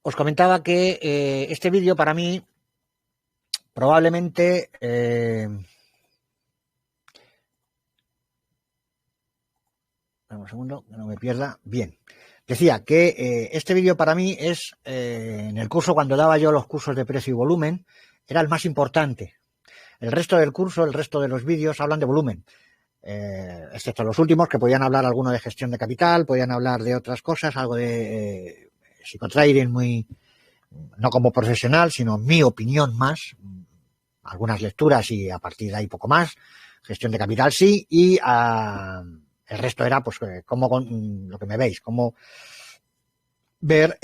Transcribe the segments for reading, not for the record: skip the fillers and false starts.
os comentaba que este vídeo para mí probablemente un segundo, que no me pierda. Bien. Decía que este vídeo para mí es, en el curso, cuando daba yo los cursos de precio y volumen, era el más importante. El resto del curso, el resto de los vídeos hablan de volumen, excepto los últimos, que podían hablar alguno de gestión de capital, podían hablar de otras cosas, algo de psicotrading, no como profesional, sino mi opinión más, algunas lecturas y a partir de ahí poco más. Gestión de capital sí, y el resto era pues cómo, lo que me veis, cómo ver,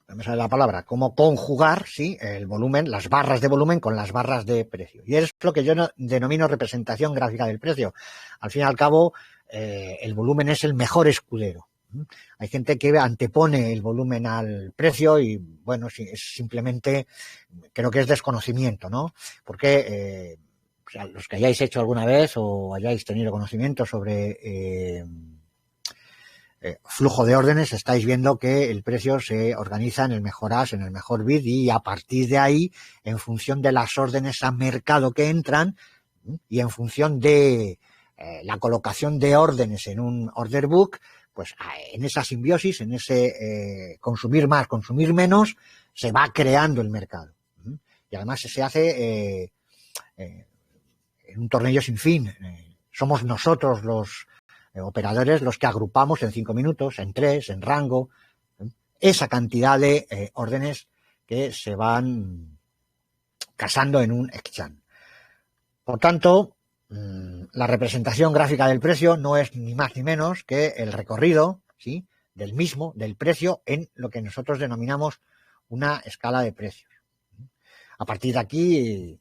no me sale la palabra, cómo conjugar, sí, el volumen, las barras de volumen con las barras de precio. Y es lo que yo denomino representación gráfica del precio. Al fin y al cabo, el volumen es el mejor escudero. Hay gente que antepone el volumen al precio y, bueno, es simplemente, creo que es desconocimiento, ¿no? Porque los que hayáis hecho alguna vez o hayáis tenido conocimiento sobre flujo de órdenes, estáis viendo que el precio se organiza en el mejor as, en el mejor bid, y a partir de ahí, en función de las órdenes a mercado que entran y en función de la colocación de órdenes en un order book, pues en esa simbiosis, en ese consumir más, consumir menos, se va creando el mercado. Y además se hace en un tornillo sin fin. Somos nosotros los operadores los que agrupamos en 5 minutos, en 3, en rango, esa cantidad de órdenes que se van casando en un exchange. Por tanto, la representación gráfica del precio no es ni más ni menos que el recorrido, ¿sí?, del mismo, del precio, en lo que nosotros denominamos una escala de precios. A partir de aquí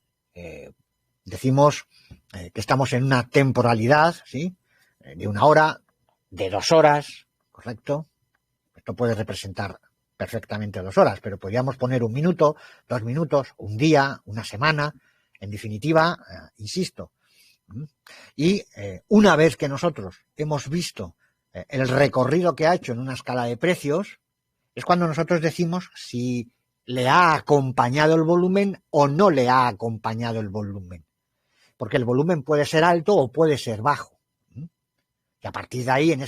decimos que estamos en una temporalidad, ¿sí?, de 1 hora, de 2 horas, ¿correcto? Esto puede representar perfectamente 2 horas, pero podríamos poner 1 minuto, 2 minutos, un día, una semana, en definitiva, insisto. Y una vez que nosotros hemos visto el recorrido que ha hecho en una escala de precios, es cuando nosotros decimos si le ha acompañado el volumen o no le ha acompañado el volumen. Porque el volumen puede ser alto o puede ser bajo. Y a partir de ahí, en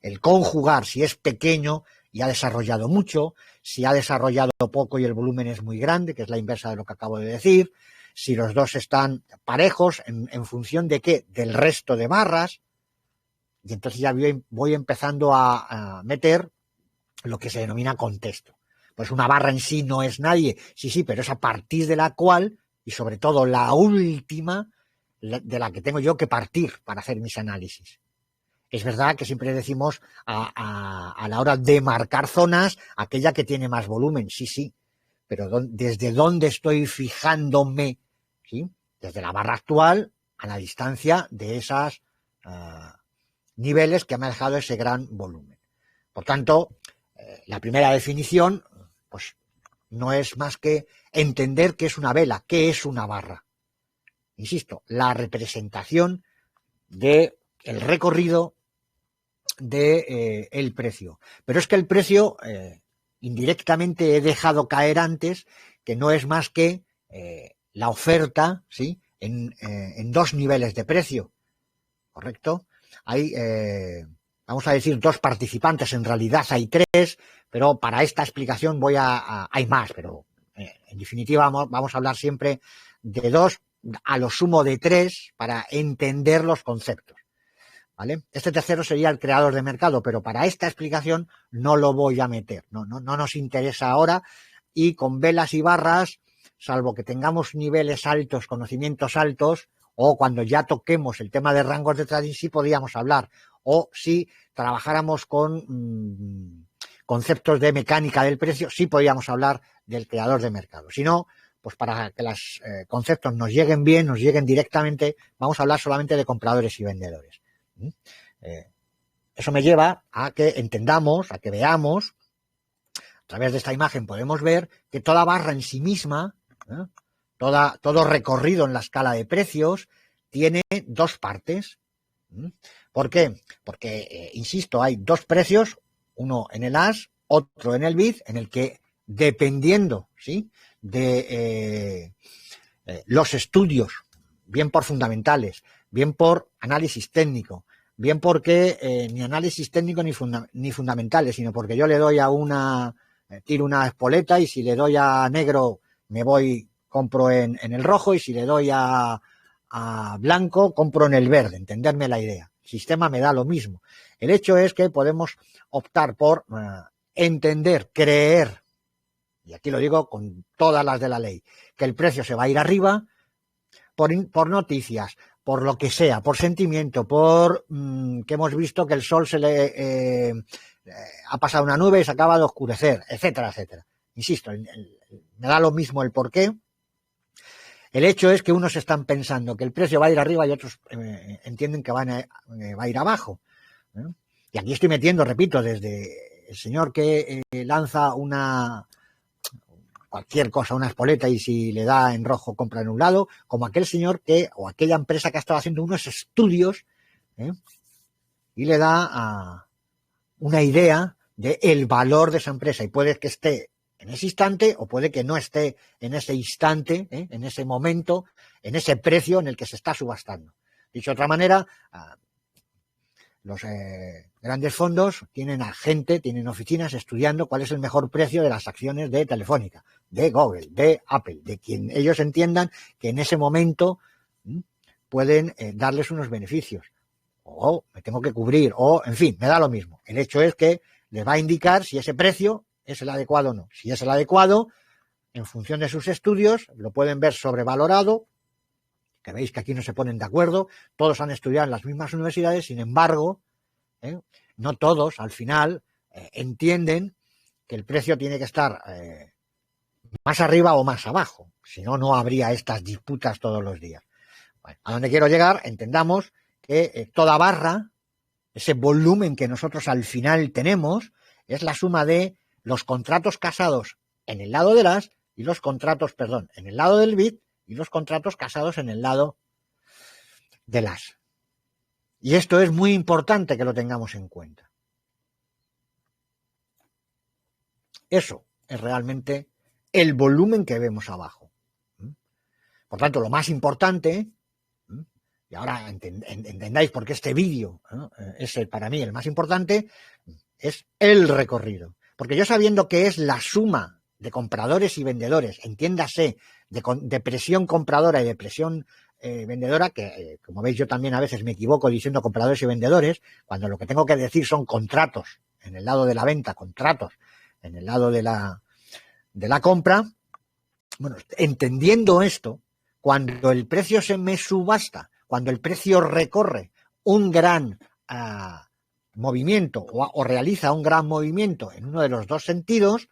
el conjugar, si es pequeño y ha desarrollado mucho, si ha desarrollado poco y el volumen es muy grande, que es la inversa de lo que acabo de decir, si los dos están parejos, en función de qué, del resto de barras, y entonces ya voy empezando a meter lo que se denomina contexto. Pues una barra en sí no es nadie, sí, pero es a partir de la cual, y sobre todo la última, de la que tengo yo que partir para hacer mis análisis. Es verdad que siempre decimos a la hora de marcar zonas, aquella que tiene más volumen, sí, pero ¿desde dónde estoy fijándome? ¿Sí? Desde la barra actual a la distancia de esos niveles que me ha dejado ese gran volumen. Por tanto, la primera definición, pues no es más que entender qué es una vela, qué es una barra. Insisto, la representación del recorrido del precio. Pero es que el precio, indirectamente he dejado caer antes, que no es más que la oferta, ¿sí?, en 2 niveles de precio, ¿correcto? Hay, vamos a decir, 2 participantes, en realidad hay 3, pero para esta explicación hay más, pero en definitiva vamos a hablar siempre de 2, a lo sumo de 3, para entender los conceptos, ¿vale? Este tercero sería el creador de mercado, pero para esta explicación no lo voy a meter, no nos interesa ahora, y con velas y barras, salvo que tengamos niveles altos, conocimientos altos, o cuando ya toquemos el tema de rangos de trading, sí podríamos hablar, o si trabajáramos con conceptos de mecánica del precio, sí podríamos hablar del creador de mercado. Si no, pues para que los conceptos nos lleguen bien, nos lleguen directamente, vamos a hablar solamente de compradores y vendedores. Eso me lleva a que entendamos, a que veamos, a través de esta imagen podemos ver que toda barra en sí misma, todo recorrido en la escala de precios, tiene 2 partes. ¿Por qué? Porque, insisto, hay dos precios, uno en el as, otro en el bid, en el que dependiendo, ¿sí?, de los estudios, bien por fundamentales, bien por análisis técnico, bien porque ni análisis técnico ni fundamentales, sino porque yo le doy a una, tiro una espoleta y si le doy a negro me voy, compro en el rojo y si le doy a blanco compro en el verde, entenderme la idea. El sistema me da lo mismo. El hecho es que podemos optar por entender, creer, y aquí lo digo con todas las de la ley, que el precio se va a ir arriba por noticias, por lo que sea, por sentimiento, por que hemos visto que el sol se le ha pasado una nube y se acaba de oscurecer, etcétera, etcétera. Insisto, me da lo mismo el porqué. El hecho es que unos están pensando que el precio va a ir arriba y otros entienden que va a ir abajo, ¿no? Y aquí estoy metiendo, repito, desde el señor que lanza cualquier cosa, una espoleta, y si le da en rojo compra en un lado, como aquel señor o aquella empresa que ha estado haciendo unos estudios y le da una idea del valor de esa empresa, y puede que esté en ese instante o puede que no esté en ese instante, en ese momento, en ese precio en el que se está subastando. Dicho de otra manera, los grandes fondos tienen tienen oficinas estudiando cuál es el mejor precio de las acciones de Telefónica, de Google, de Apple, de quien ellos entiendan que en ese momento pueden darles unos beneficios. O me tengo que cubrir, o en fin, me da lo mismo. El hecho es que les va a indicar si ese precio es el adecuado o no. Si es el adecuado, en función de sus estudios, lo pueden ver sobrevalorado, que veis que aquí no se ponen de acuerdo, todos han estudiado en las mismas universidades, sin embargo, no todos al final entienden que el precio tiene que estar más arriba o más abajo, si no, no habría estas disputas todos los días. Bueno, a donde quiero llegar, entendamos que toda barra, ese volumen que nosotros al final tenemos, es la suma de los contratos casados en el lado del as y los contratos, en el lado del bid, y los contratos casados en el lado del as. Y esto es muy importante que lo tengamos en cuenta. Eso es realmente el volumen que vemos abajo. Por tanto, lo más importante, y ahora entendáis por qué este vídeo es para mí el más importante, es el recorrido. Porque yo, sabiendo que es la suma de compradores y vendedores, entiéndase, de presión compradora y de presión vendedora, que como veis yo también a veces me equivoco diciendo compradores y vendedores, cuando lo que tengo que decir son contratos en el lado de la venta, contratos en el lado de la compra. Bueno, entendiendo esto, cuando el precio se me subasta, cuando el precio recorre un gran movimiento o realiza un gran movimiento en uno de los dos sentidos,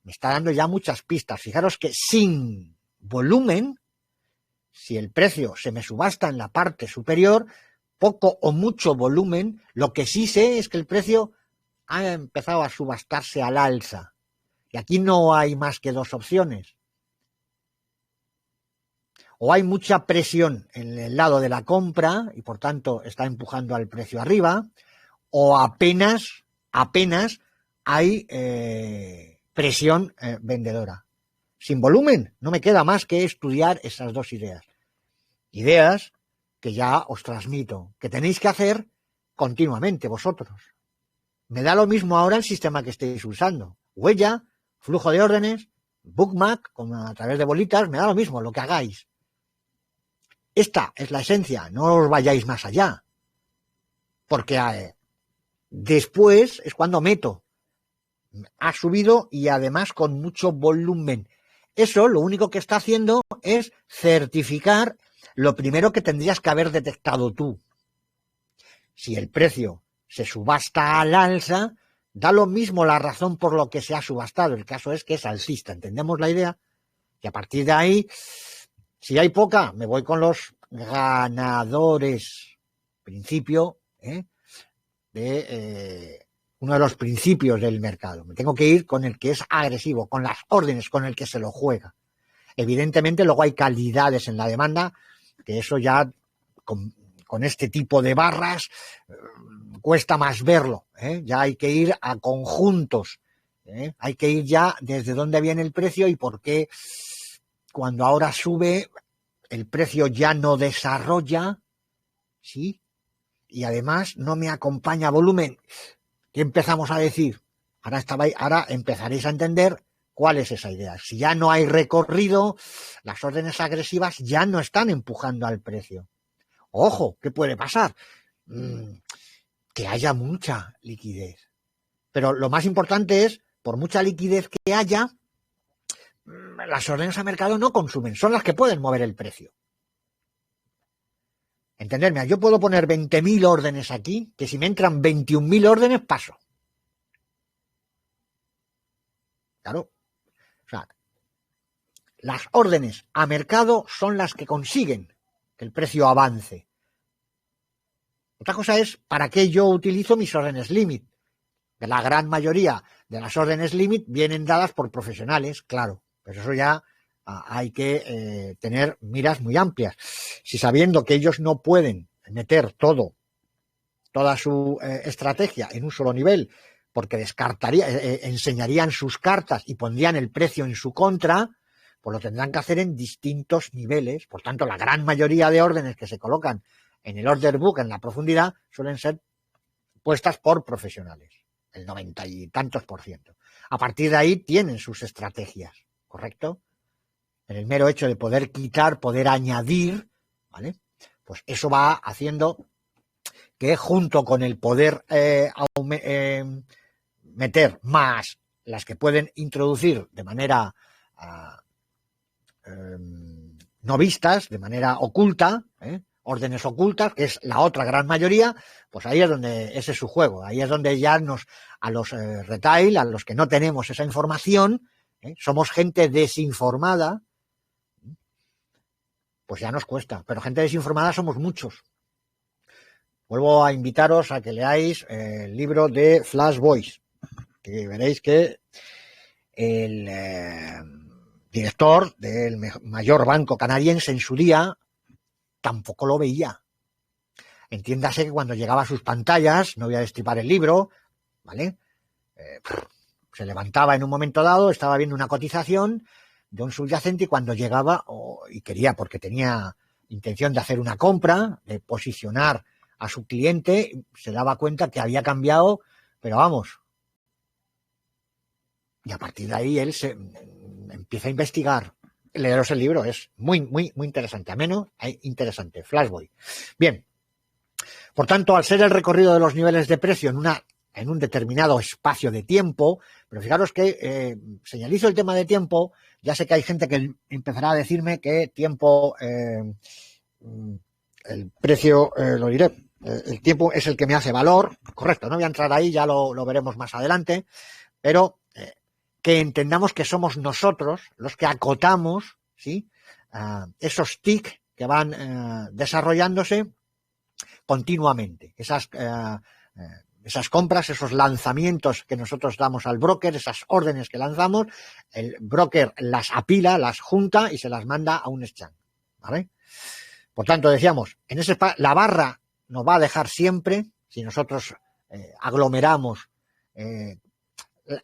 me está dando ya muchas pistas. Fijaros que sin volumen, si el precio se me subasta en la parte superior, poco o mucho volumen, lo que sí sé es que el precio ha empezado a subastarse al alza. Y aquí no hay más que dos opciones. O hay mucha presión en el lado de la compra y por tanto está empujando al precio arriba, o apenas hay presión vendedora. Sin volumen, no me queda más que estudiar esas dos ideas. Ideas que ya os transmito, que tenéis que hacer continuamente vosotros. Me da lo mismo ahora el sistema que estéis usando. Huella, flujo de órdenes, bookmark, a través de bolitas, me da lo mismo lo que hagáis. Esta es la esencia, no os vayáis más allá. Porque después es cuando meto. Ha subido y además con mucho volumen. Eso lo único que está haciendo es certificar lo primero que tendrías que haber detectado tú. Si el precio se subasta al alza, da lo mismo la razón por lo que se ha subastado. El caso es que es alcista. ¿Entendemos la idea? Y a partir de ahí, si hay poca, me voy con los ganadores. Principio uno de los principios del mercado. Me tengo que ir con el que es agresivo, con las órdenes, con el que se lo juega. Evidentemente, luego hay calidades en la demanda, que eso ya con este tipo de barras cuesta más verlo, ¿eh? Ya hay que ir a conjuntos, ¿eh? Hay que ir ya desde dónde viene el precio y por qué cuando ahora sube el precio ya no desarrolla, ¿sí? Y además no me acompaña volumen. ¿Qué empezamos a decir? Ahora empezaréis a entender cuál es esa idea. Si ya no hay recorrido, las órdenes agresivas ya no están empujando al precio. Ojo, ¿qué puede pasar? Que haya mucha liquidez. Pero lo más importante es, por mucha liquidez que haya, las órdenes a mercado no consumen, son las que pueden mover el precio. Entenderme, yo puedo poner 20.000 órdenes aquí, que si me entran 21.000 órdenes, paso. Claro. O sea, las órdenes a mercado son las que consiguen que el precio avance. Otra cosa es para qué yo utilizo mis órdenes límite. La gran mayoría de las órdenes límite vienen dadas por profesionales, claro, pero eso ya hay que tener miras muy amplias. Si sabiendo que ellos no pueden meter toda su estrategia en un solo nivel, porque enseñarían sus cartas y pondrían el precio en su contra, pues lo tendrán que hacer en distintos niveles. Por tanto, la gran mayoría de órdenes que se colocan en el order book, en la profundidad, suelen ser puestas por profesionales, el 90 y tantos %. A partir de ahí tienen sus estrategias, ¿correcto? En el mero hecho de poder quitar, poder añadir, ¿vale? Pues eso va haciendo que junto con el poder meter más las que pueden introducir de manera no vistas, de manera oculta, órdenes ocultas, que es la otra gran mayoría, pues ahí es donde ese es su juego, ahí es donde ya a los retail, a los que no tenemos esa información, somos gente desinformada, pues ya nos cuesta, pero gente desinformada somos muchos. Vuelvo a invitaros a que leáis el libro de Flash Boys, que veréis que el director del mayor banco canadiense en su día tampoco lo veía. Entiéndase que cuando llegaba a sus pantallas, no voy a destripar el libro, ¿vale? Se levantaba en un momento dado, estaba viendo una cotización de un subyacente y cuando llegaba, y quería, porque tenía intención de hacer una compra, de posicionar a su cliente, se daba cuenta que había cambiado, pero vamos. Y a partir de ahí él se empieza a investigar. Leeros el libro, es muy, muy, muy interesante, ameno e interesante. Flashboy. Bien. Por tanto, al ser el recorrido de los niveles de precio en un determinado espacio de tiempo, pero fijaros que señalizo el tema de tiempo, ya sé que hay gente que empezará a decirme que tiempo, el precio, lo diré, el tiempo es el que me hace valor, correcto, no voy a entrar ahí, ya lo veremos más adelante, pero que entendamos que somos nosotros los que acotamos, ¿sí? Esos TIC que van desarrollándose continuamente, esas compras, esos lanzamientos que nosotros damos al broker, esas órdenes que lanzamos, el broker las apila, las junta y se las manda a un exchange, ¿vale? Por tanto, decíamos, la barra nos va a dejar siempre, si nosotros aglomeramos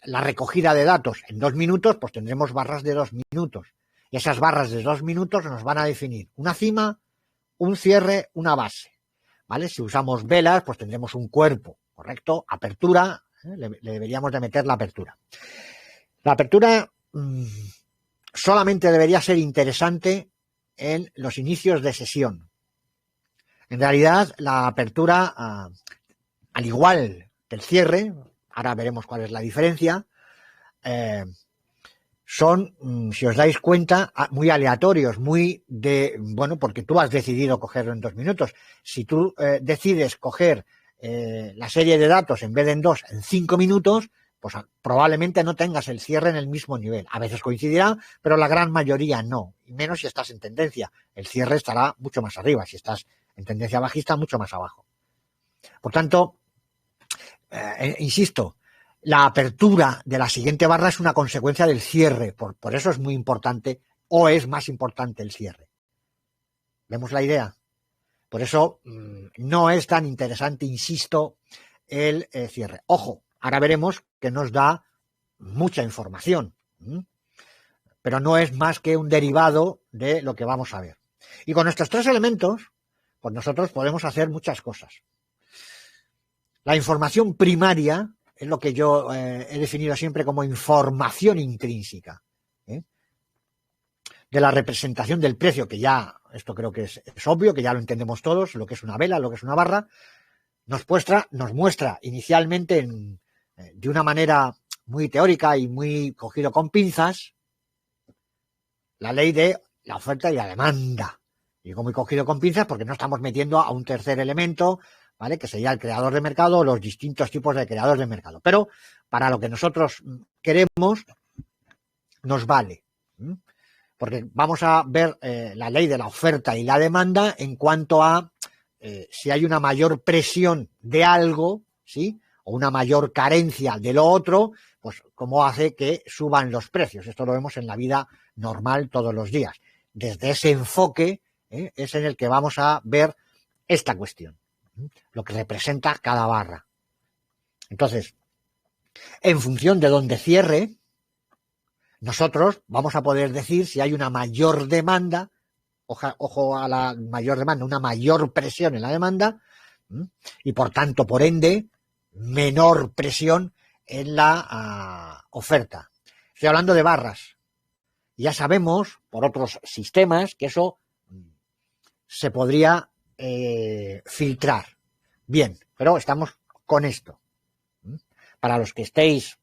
la recogida de datos en 2 minutos, pues tendremos barras de 2 minutos. Y esas barras de 2 minutos nos van a definir una cima, un cierre, una base, ¿vale? Si usamos velas, pues tendremos un cuerpo, ¿correcto? Apertura, le deberíamos de meter la apertura. La apertura solamente debería ser interesante en los inicios de sesión. En realidad, la apertura, al igual que el cierre, ahora veremos cuál es la diferencia, son, si os dais cuenta, muy aleatorios, porque tú has decidido cogerlo en 2 minutos. Si tú decides coger la serie de datos en vez de en 2, en 5 minutos, pues probablemente no tengas el cierre en el mismo nivel. A veces coincidirá, pero la gran mayoría no, y menos si estás en tendencia. El cierre estará mucho más arriba, si estás en tendencia bajista, mucho más abajo. Por tanto, insisto, la apertura de la siguiente barra es una consecuencia del cierre, por eso es muy importante, o es más importante el cierre. ¿Vemos la idea? Por eso no es tan interesante, insisto, el cierre. Ojo, ahora veremos que nos da mucha información, pero no es más que un derivado de lo que vamos a ver. Y con estos tres elementos, pues nosotros podemos hacer muchas cosas. La información primaria es lo que yo he definido siempre como información intrínseca, de la representación del precio, que ya, esto creo que es obvio, que ya lo entendemos todos, lo que es una vela, lo que es una barra, nos muestra inicialmente de una manera muy teórica y muy cogido con pinzas, la ley de la oferta y la demanda. Digo muy cogido con pinzas porque no estamos metiendo a un tercer elemento, ¿vale? Que sería el creador de mercado o los distintos tipos de creadores de mercado. Pero para lo que nosotros queremos, nos vale. Porque vamos a ver la ley de la oferta y la demanda en cuanto a si hay una mayor presión de algo, ¿sí? O una mayor carencia de lo otro, pues cómo hace que suban los precios. Esto lo vemos en la vida normal todos los días. Desde ese enfoque es en el que vamos a ver esta cuestión, lo que representa cada barra. Entonces, en función de donde cierre, nosotros vamos a poder decir si hay una mayor demanda, ojo a la mayor demanda, una mayor presión en la demanda, y por tanto, por ende, menor presión en la oferta. Estoy hablando de barras. Ya sabemos, por otros sistemas, que eso se podría filtrar. Bien, pero estamos con esto. Para los que estéis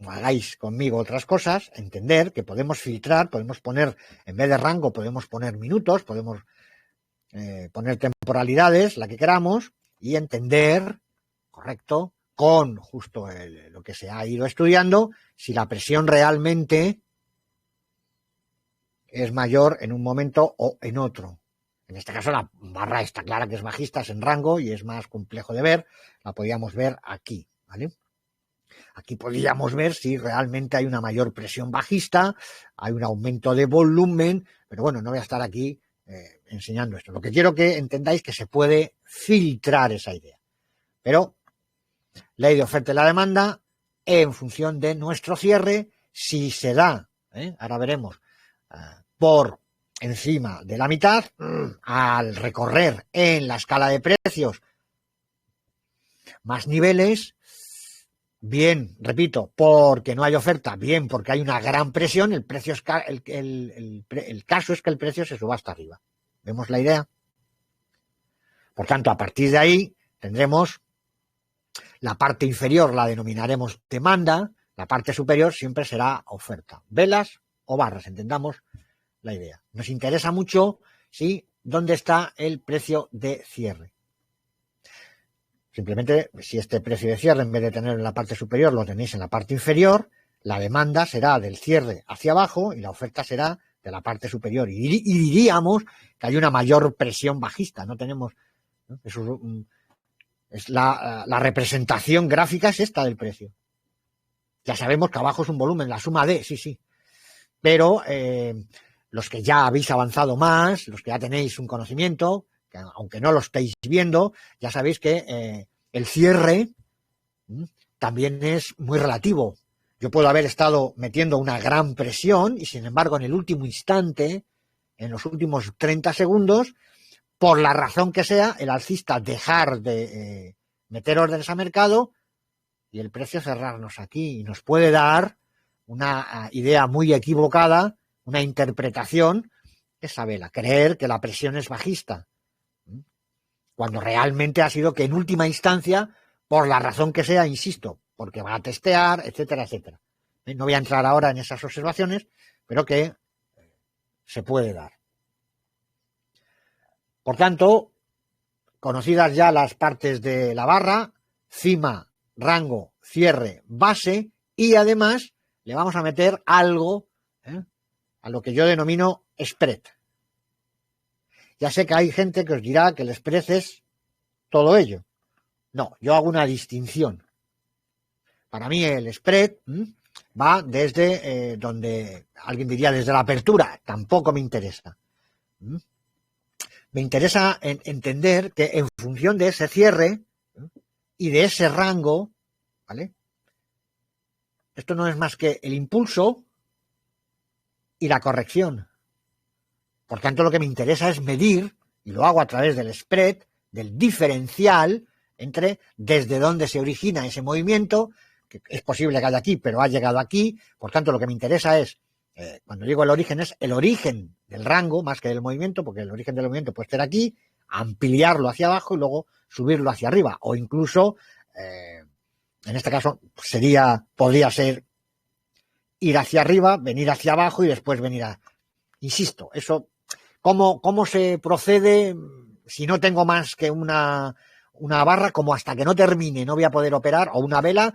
o hagáis conmigo otras cosas, entender que podemos filtrar, podemos poner, en vez de rango, podemos poner minutos, podemos poner temporalidades, la que queramos, y entender, correcto, con justo lo que se ha ido estudiando, si la presión realmente es mayor en un momento o en otro. En este caso la barra está clara que es bajista, es en rango y es más complejo de ver, la podíamos ver aquí, ¿vale? Aquí podríamos ver si realmente hay una mayor presión bajista, hay un aumento de volumen, pero bueno, no voy a estar aquí enseñando esto. Lo que quiero que entendáis es que se puede filtrar esa idea. Pero ley de oferta y la demanda en función de nuestro cierre, si se da, ahora veremos, por encima de la mitad, al recorrer en la escala de precios más niveles, bien, repito, porque no hay oferta, bien, porque hay una gran presión, el precio es el caso es que el precio se suba hasta arriba. ¿Vemos la idea? Por tanto, a partir de ahí tendremos la parte inferior, la denominaremos demanda, la parte superior siempre será oferta. Velas o barras, entendamos la idea. Nos interesa mucho, ¿sí?, dónde está el precio de cierre. Simplemente, si este precio de cierre, en vez de tenerlo en la parte superior, lo tenéis en la parte inferior, la demanda será del cierre hacia abajo y la oferta será de la parte superior. Y diríamos que hay una mayor presión bajista. No tenemos, ¿no? Eso es la representación gráfica es esta del precio. Ya sabemos que abajo es un volumen, la suma de, sí. Pero los que ya habéis avanzado más, los que ya tenéis un conocimiento, que aunque no lo estéis viendo, ya sabéis que el cierre también es muy relativo. Yo puedo haber estado metiendo una gran presión y, sin embargo, en el último instante, en los últimos 30 segundos, por la razón que sea, el alcista dejar de meter órdenes a mercado y el precio cerrarnos aquí. Y nos puede dar una idea muy equivocada, una interpretación, esa vela, creer que la presión es bajista, cuando realmente ha sido que en última instancia, por la razón que sea, insisto, porque va a testear, etcétera, etcétera. No voy a entrar ahora en esas observaciones, pero que se puede dar. Por tanto, conocidas ya las partes de la barra, cima, rango, cierre, base, y además le vamos a meter algo a lo que yo denomino spread. Ya sé que hay gente que os dirá que el spread es todo ello. No, yo hago una distinción. Para mí el spread va desde donde alguien diría desde la apertura, tampoco me interesa. me interesa entender que en función de ese cierre y de ese rango, ¿vale? Esto no es más que el impulso y la corrección. Por tanto, lo que me interesa es medir, y lo hago a través del spread, del diferencial entre desde dónde se origina ese movimiento, que es posible que haya aquí, pero ha llegado aquí. Por tanto, lo que me interesa es, cuando digo el origen, es el origen del rango más que del movimiento, porque el origen del movimiento puede estar aquí, ampliarlo hacia abajo y luego subirlo hacia arriba, o incluso, en este caso, podría ser ir hacia arriba, venir hacia abajo y después venir a... Insisto, eso, ¿cómo se procede si no tengo más que una barra? Como hasta que no termine no voy a poder operar, o una vela,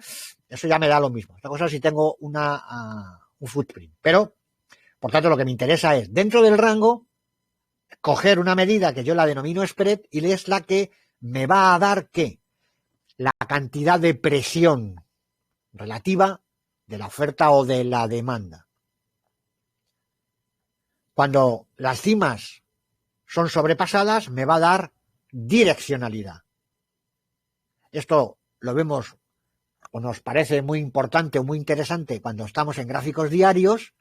eso ya me da lo mismo. Esta cosa si tengo un footprint. Pero, por tanto, lo que me interesa es, dentro del rango, coger una medida que yo la denomino spread y es la que me va a dar, ¿qué? La cantidad de presión relativa de la oferta o de la demanda. Cuando las cimas son sobrepasadas, me va a dar direccionalidad. Esto lo vemos o nos parece muy importante o muy interesante cuando estamos en gráficos diarios.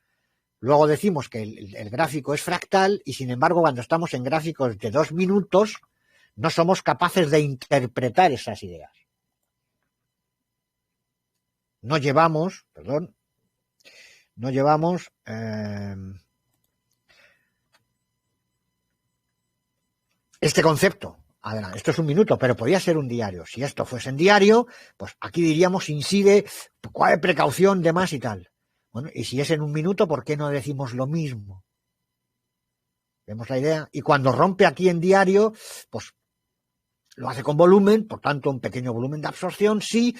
Luego decimos que el gráfico es fractal y, sin embargo, cuando estamos en gráficos de 2 minutos, no somos capaces de interpretar esas ideas. No llevamos este concepto. Adelante, esto es un minuto, pero podría ser un diario. Si esto fuese en diario, pues aquí diríamos incide, cuál es precaución, demás y tal. Bueno, y si es en un minuto, ¿por qué no decimos lo mismo? ¿Vemos la idea? Y cuando rompe aquí en diario, pues lo hace con volumen, por tanto, un pequeño volumen de absorción, sí.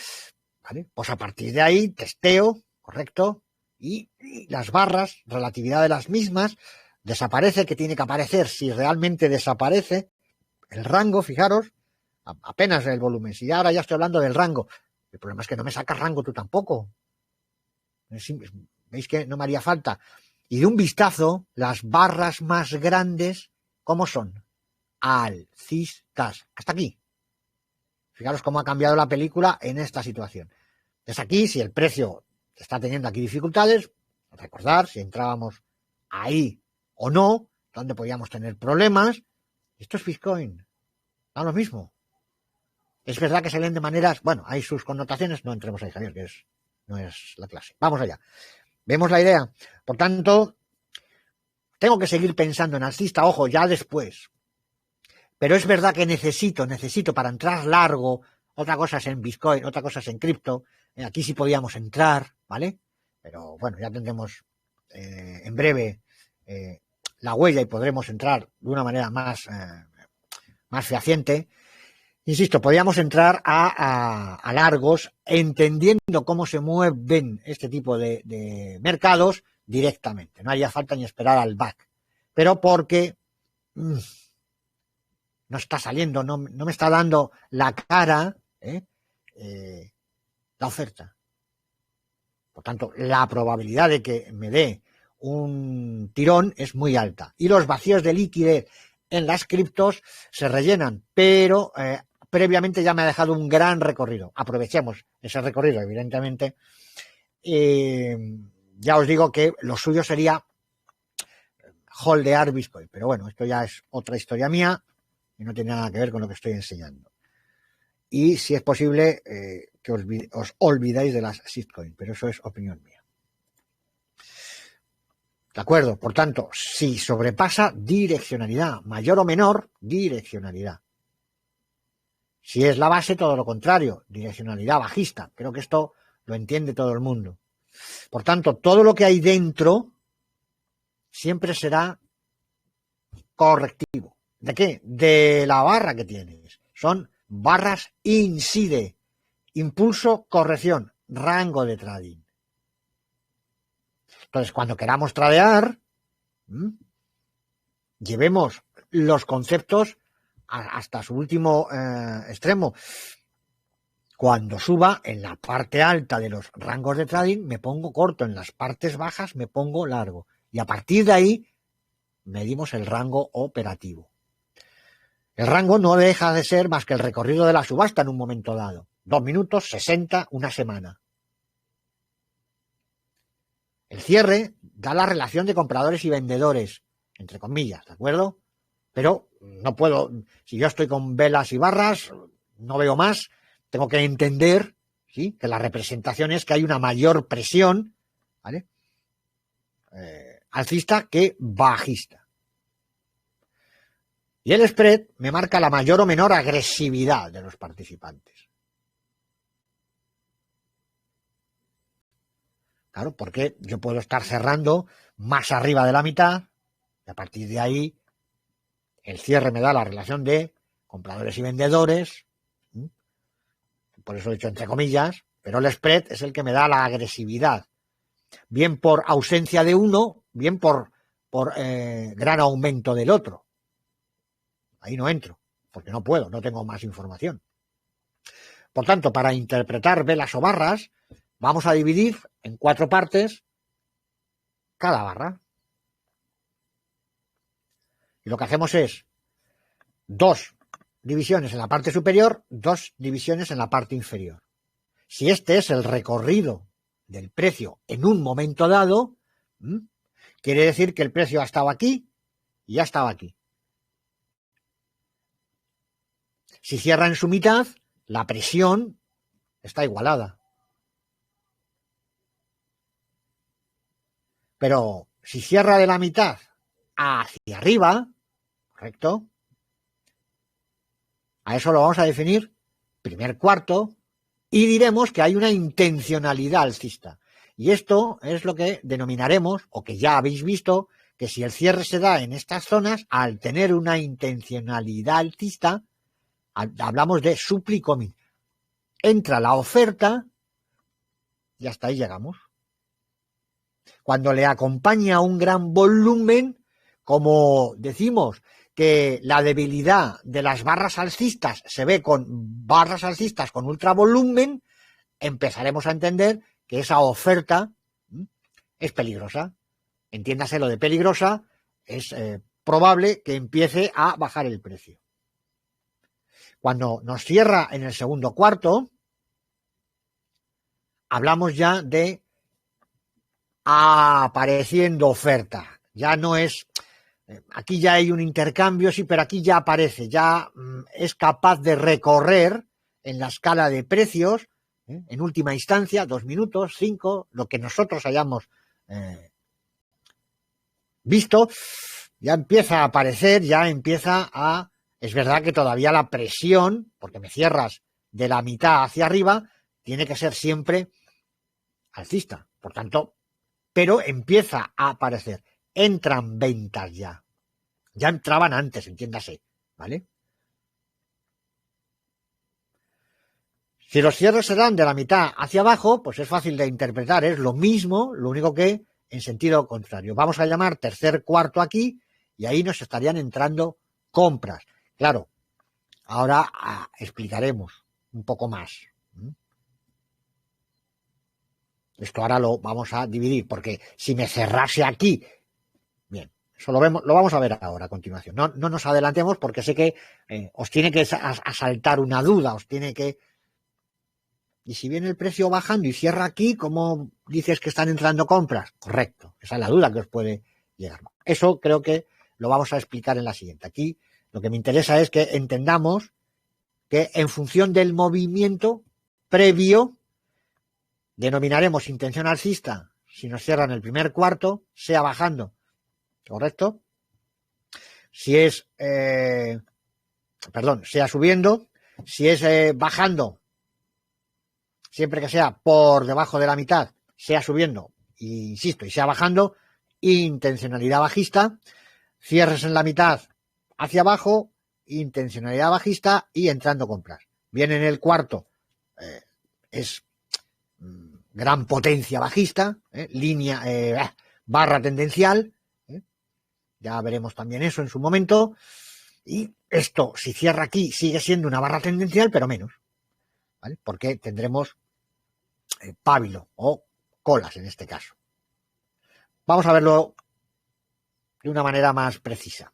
¿Vale? Pues a partir de ahí, testeo, correcto, y las barras, relatividad de las mismas, desaparece, que tiene que aparecer. Si realmente desaparece el rango, fijaros, apenas el volumen. Si ahora ya estoy hablando del rango, el problema es que no me sacas rango tú tampoco. ¿Veis que no me haría falta? Y de un vistazo, las barras más grandes, ¿cómo son? Alcistas. Hasta aquí. Fijaros cómo ha cambiado la película en esta situación. Es aquí, si el precio está teniendo aquí dificultades, recordar si entrábamos ahí o no, donde podíamos tener problemas. Esto es Bitcoin. Da lo mismo. Es verdad que se leen de maneras, bueno, hay sus connotaciones, no entremos ahí, Javier, que no es la clase. Vamos allá. ¿Vemos la idea? Por tanto, tengo que seguir pensando en alcista, ojo, ya después. Pero es verdad que necesito para entrar largo, otra cosa es en Bitcoin, otra cosa es en cripto, aquí sí podíamos entrar, ¿vale? Pero bueno, ya tendremos en breve la huella y podremos entrar de una manera más fehaciente. Insisto, podíamos entrar a largos, entendiendo cómo se mueven este tipo de mercados directamente. No haría falta ni esperar al back. Pero porque no está saliendo, no me está dando la cara la oferta. Por tanto, la probabilidad de que me dé un tirón es muy alta. Y los vacíos de liquidez en las criptos se rellenan, pero previamente ya me ha dejado un gran recorrido. Aprovechemos ese recorrido, evidentemente. Ya os digo que lo suyo sería holdear Bitcoin, pero bueno, esto ya es otra historia mía y no tiene nada que ver con lo que estoy enseñando. Y si es posible que os olvidéis de las shitcoins, pero eso es opinión mía. ¿De acuerdo? Por tanto, si sobrepasa direccionalidad, mayor o menor, direccionalidad. Si es la base, todo lo contrario, direccionalidad bajista. Creo que esto lo entiende todo el mundo. Por tanto, todo lo que hay dentro siempre será correctivo. ¿De qué? De la barra que tienes. Son barras incide, impulso, corrección, rango de trading. Entonces, cuando queramos tradear, llevemos los conceptos hasta su último extremo. Cuando suba en la parte alta de los rangos de trading, me pongo corto. En las partes bajas me pongo largo. Y a partir de ahí, medimos el rango operativo. El rango no deja de ser más que el recorrido de la subasta en un momento dado. 2 minutos, 60, una semana. El cierre da la relación de compradores y vendedores, entre comillas, ¿de acuerdo? Pero no puedo, si yo estoy con velas y barras, no veo más, tengo que entender, ¿sí?, que la representación es que hay una mayor presión, ¿vale?, alcista que bajista. Y el spread me marca la mayor o menor agresividad de los participantes. Claro, porque yo puedo estar cerrando más arriba de la mitad y a partir de ahí el cierre me da la relación de compradores y vendedores, por eso he dicho entre comillas, pero el spread es el que me da la agresividad, bien por ausencia de uno, bien por gran aumento del otro. Ahí no entro, porque no puedo, no tengo más información. Por tanto, para interpretar velas o barras, vamos a dividir en 4 partes cada barra. Y lo que hacemos es 2 divisiones en la parte superior, 2 divisiones en la parte inferior. Si este es el recorrido del precio en un momento dado, quiere decir que el precio ha estado aquí y ya estaba aquí. Si cierra en su mitad, la presión está igualada. Pero si cierra de la mitad hacia arriba, ¿correcto? A eso lo vamos a definir primer cuarto y diremos que hay una intencionalidad alcista. Y esto es lo que denominaremos, o que ya habéis visto, que si el cierre se da en estas zonas, al tener una intencionalidad alcista, hablamos de supply coming. Entra la oferta y hasta ahí llegamos. Cuando le acompaña un gran volumen, como decimos que la debilidad de las barras alcistas se ve con barras alcistas con ultravolumen, empezaremos a entender que esa oferta es peligrosa. Entiéndase lo de peligrosa, es probable que empiece a bajar el precio. Cuando nos cierra en el segundo cuarto, hablamos ya de apareciendo oferta. Ya no es, aquí ya hay un intercambio, sí, pero aquí ya aparece, ya es capaz de recorrer en la escala de precios, en última instancia, 2 minutos, 5, lo que nosotros hayamos visto, ya empieza a aparecer, ya empieza a... Es verdad que todavía la presión, porque me cierras de la mitad hacia arriba, tiene que ser siempre alcista. Por tanto, pero empieza a aparecer. Entran ventas ya. Ya entraban antes, entiéndase, ¿vale? Si los cierres se dan de la mitad hacia abajo, pues es fácil de interpretar. Es lo mismo, lo único que en sentido contrario. Vamos a llamar tercer cuarto aquí y ahí nos estarían entrando compras. Claro, ahora explicaremos un poco más. Esto ahora lo vamos a dividir, porque si me cerrase aquí, bien, eso lo vamos a ver ahora a continuación. No nos adelantemos porque sé que os tiene que asaltar una duda, os tiene que... Y si viene el precio bajando y cierra aquí, ¿cómo dices que están entrando compras? Correcto, esa es la duda que os puede llegar. Eso creo que lo vamos a explicar en la siguiente. Aquí lo que me interesa es que entendamos que en función del movimiento previo, denominaremos intención alcista si nos cierran el primer cuarto, sea bajando, ¿correcto? Si es, sea subiendo, si es bajando, siempre que sea por debajo de la mitad, sea subiendo, insisto, y sea bajando, intencionalidad bajista, cierres en la mitad hacia abajo, intencionalidad bajista y entrando compras. Bien en el cuarto, es gran potencia bajista, barra tendencial, ya veremos también eso en su momento, y esto, si cierra aquí, sigue siendo una barra tendencial, pero menos, ¿vale? Porque tendremos pábilo o colas en este caso. Vamos a verlo de una manera más precisa.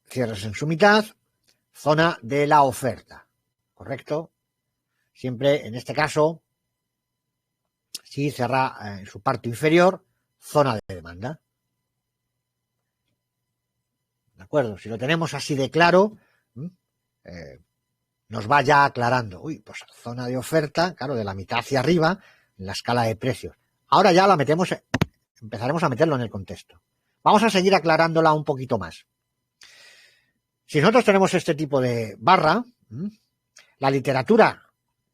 cierres en su mitad, zona de la oferta, ¿correcto? Siempre, en este caso, si cierra en su parte inferior, zona de demanda. ¿De acuerdo? Si lo tenemos así de claro, nos va ya aclarando. Uy, pues zona de oferta, claro, de la mitad hacia arriba, en la escala de precios. Ahora ya la metemos, empezaremos a meterlo en el contexto. Vamos a seguir aclarándola un poquito más. Si nosotros tenemos este tipo de barra, la literatura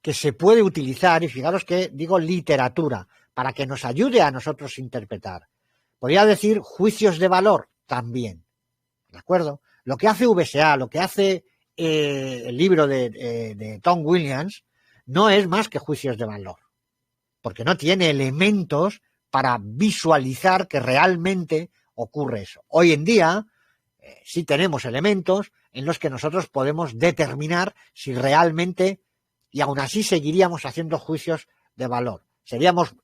que se puede utilizar, y fijaros que digo literatura, para que nos ayude a nosotros interpretar. Podría decir juicios de valor también, ¿de acuerdo? Lo que hace VSA, lo que hace el libro de Tom Williams, no es más que juicios de valor, porque no tiene elementos para visualizar que realmente ocurre eso. Hoy en día sí tenemos elementos en los que nosotros podemos determinar si realmente, y aún así seguiríamos haciendo juicios de valor. Seríamos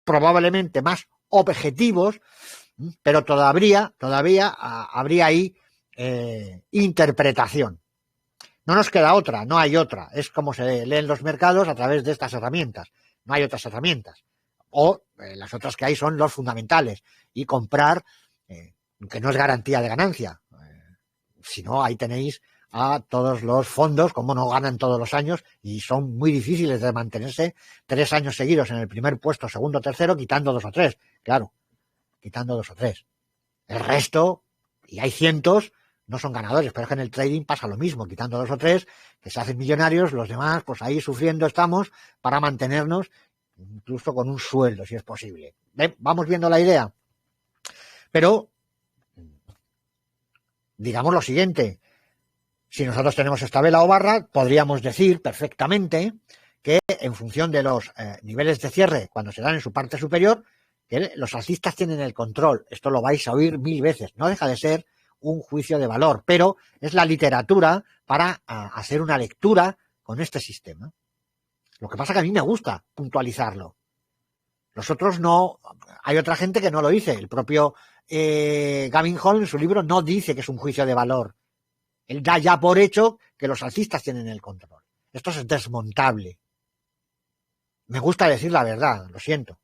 probablemente más objetivos, pero todavía habría ahí interpretación. No nos queda otra, no hay otra. Es como se leen los mercados a través de estas herramientas. No hay otras herramientas. O las otras que hay son los fundamentales. Y comprar, que no es garantía de ganancia. Si no, ahí tenéis a todos los fondos, como no ganan todos los años, y son muy difíciles de mantenerse 3 años seguidos en el primer puesto, segundo, tercero, quitando 2 o 3. Claro, quitando 2 o 3. El resto, y hay cientos, no son ganadores, pero es que en el trading pasa lo mismo, quitando 2 o 3, que se hacen millonarios, los demás, pues ahí sufriendo estamos para mantenernos, incluso con un sueldo, si es posible. ¿Ven? Vamos viendo la idea. Pero, digamos lo siguiente, si nosotros tenemos esta vela o barra, podríamos decir perfectamente que en función de los niveles de cierre, cuando se dan en su parte superior, que los alcistas tienen el control. Esto lo vais a oír 1000 veces. No deja de ser un juicio de valor, pero es la literatura para hacer una lectura con este sistema. Lo que pasa que a mí me gusta puntualizarlo. Los otros no. Hay otra gente que no lo dice. El propio Gavin Hall en su libro no dice que es un juicio de valor. Él da ya por hecho que los alcistas tienen el control. Esto es desmontable. Me gusta decir la verdad, lo siento.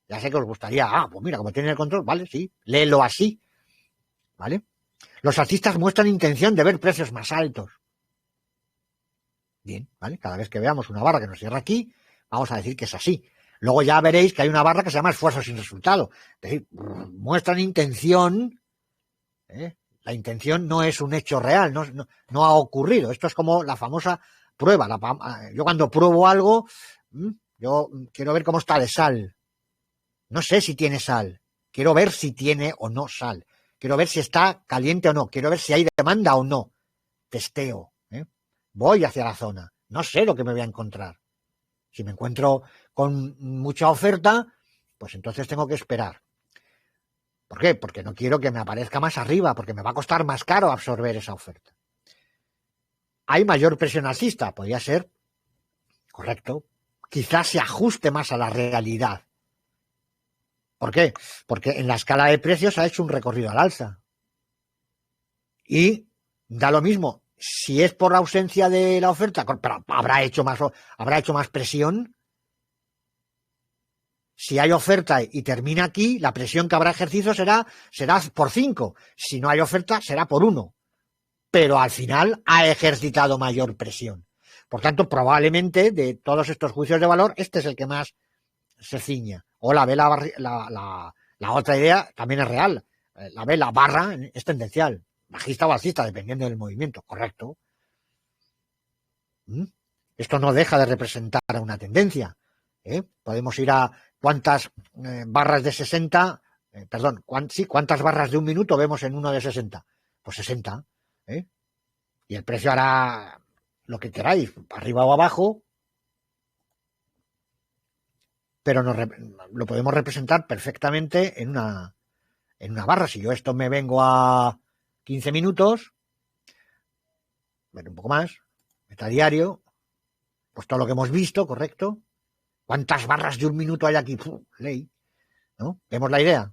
Ya sé que os gustaría, pues mira, como tienen el control, vale, sí, léelo así, ¿vale? Los alcistas muestran intención de ver precios más altos. Bien, ¿vale? Cada vez que veamos una barra que nos cierra aquí, vamos a decir que es así. Luego ya veréis que hay una barra que se llama esfuerzo sin resultado. Es decir, muestran intención, La intención no es un hecho real, no ha ocurrido. Esto es como la famosa prueba. Yo cuando pruebo algo, yo quiero ver cómo está de sal. No sé si tiene sal. Quiero ver si tiene o no sal. Quiero ver si está caliente o no. Quiero ver si hay demanda o no. Testeo. Voy hacia la zona. No sé lo que me voy a encontrar. Si me encuentro con mucha oferta, pues entonces tengo que esperar. ¿Por qué? Porque no quiero que me aparezca más arriba, porque me va a costar más caro absorber esa oferta. ¿Hay mayor presión alcista? Podría ser, correcto. Quizás se ajuste más a la realidad. ¿Por qué? Porque en la escala de precios ha hecho un recorrido al alza. Y da lo mismo, si es por la ausencia de la oferta, pero habrá hecho más presión. Si hay oferta y termina aquí, la presión que habrá ejercido será por 5. Si no hay oferta, será por 1. Pero al final ha ejercitado mayor presión. Por tanto, probablemente de todos estos juicios de valor, este es el que más se ciña. O la otra idea también es real. La vela barra es tendencial. Bajista o alcista, dependiendo del movimiento. Correcto. Esto no deja de representar una tendencia. Podemos ir a cuántas barras de 60, cuántas barras de un minuto vemos en uno de 60. Pues 60. Y el precio hará lo que queráis, arriba o abajo, pero lo podemos representar perfectamente en una barra. Si yo esto me vengo a 15 minutos, bueno, un poco más, meta diario, pues todo lo que hemos visto, correcto. ¿Cuántas barras de un minuto hay aquí? Ley, ¿no? ¿Vemos la idea?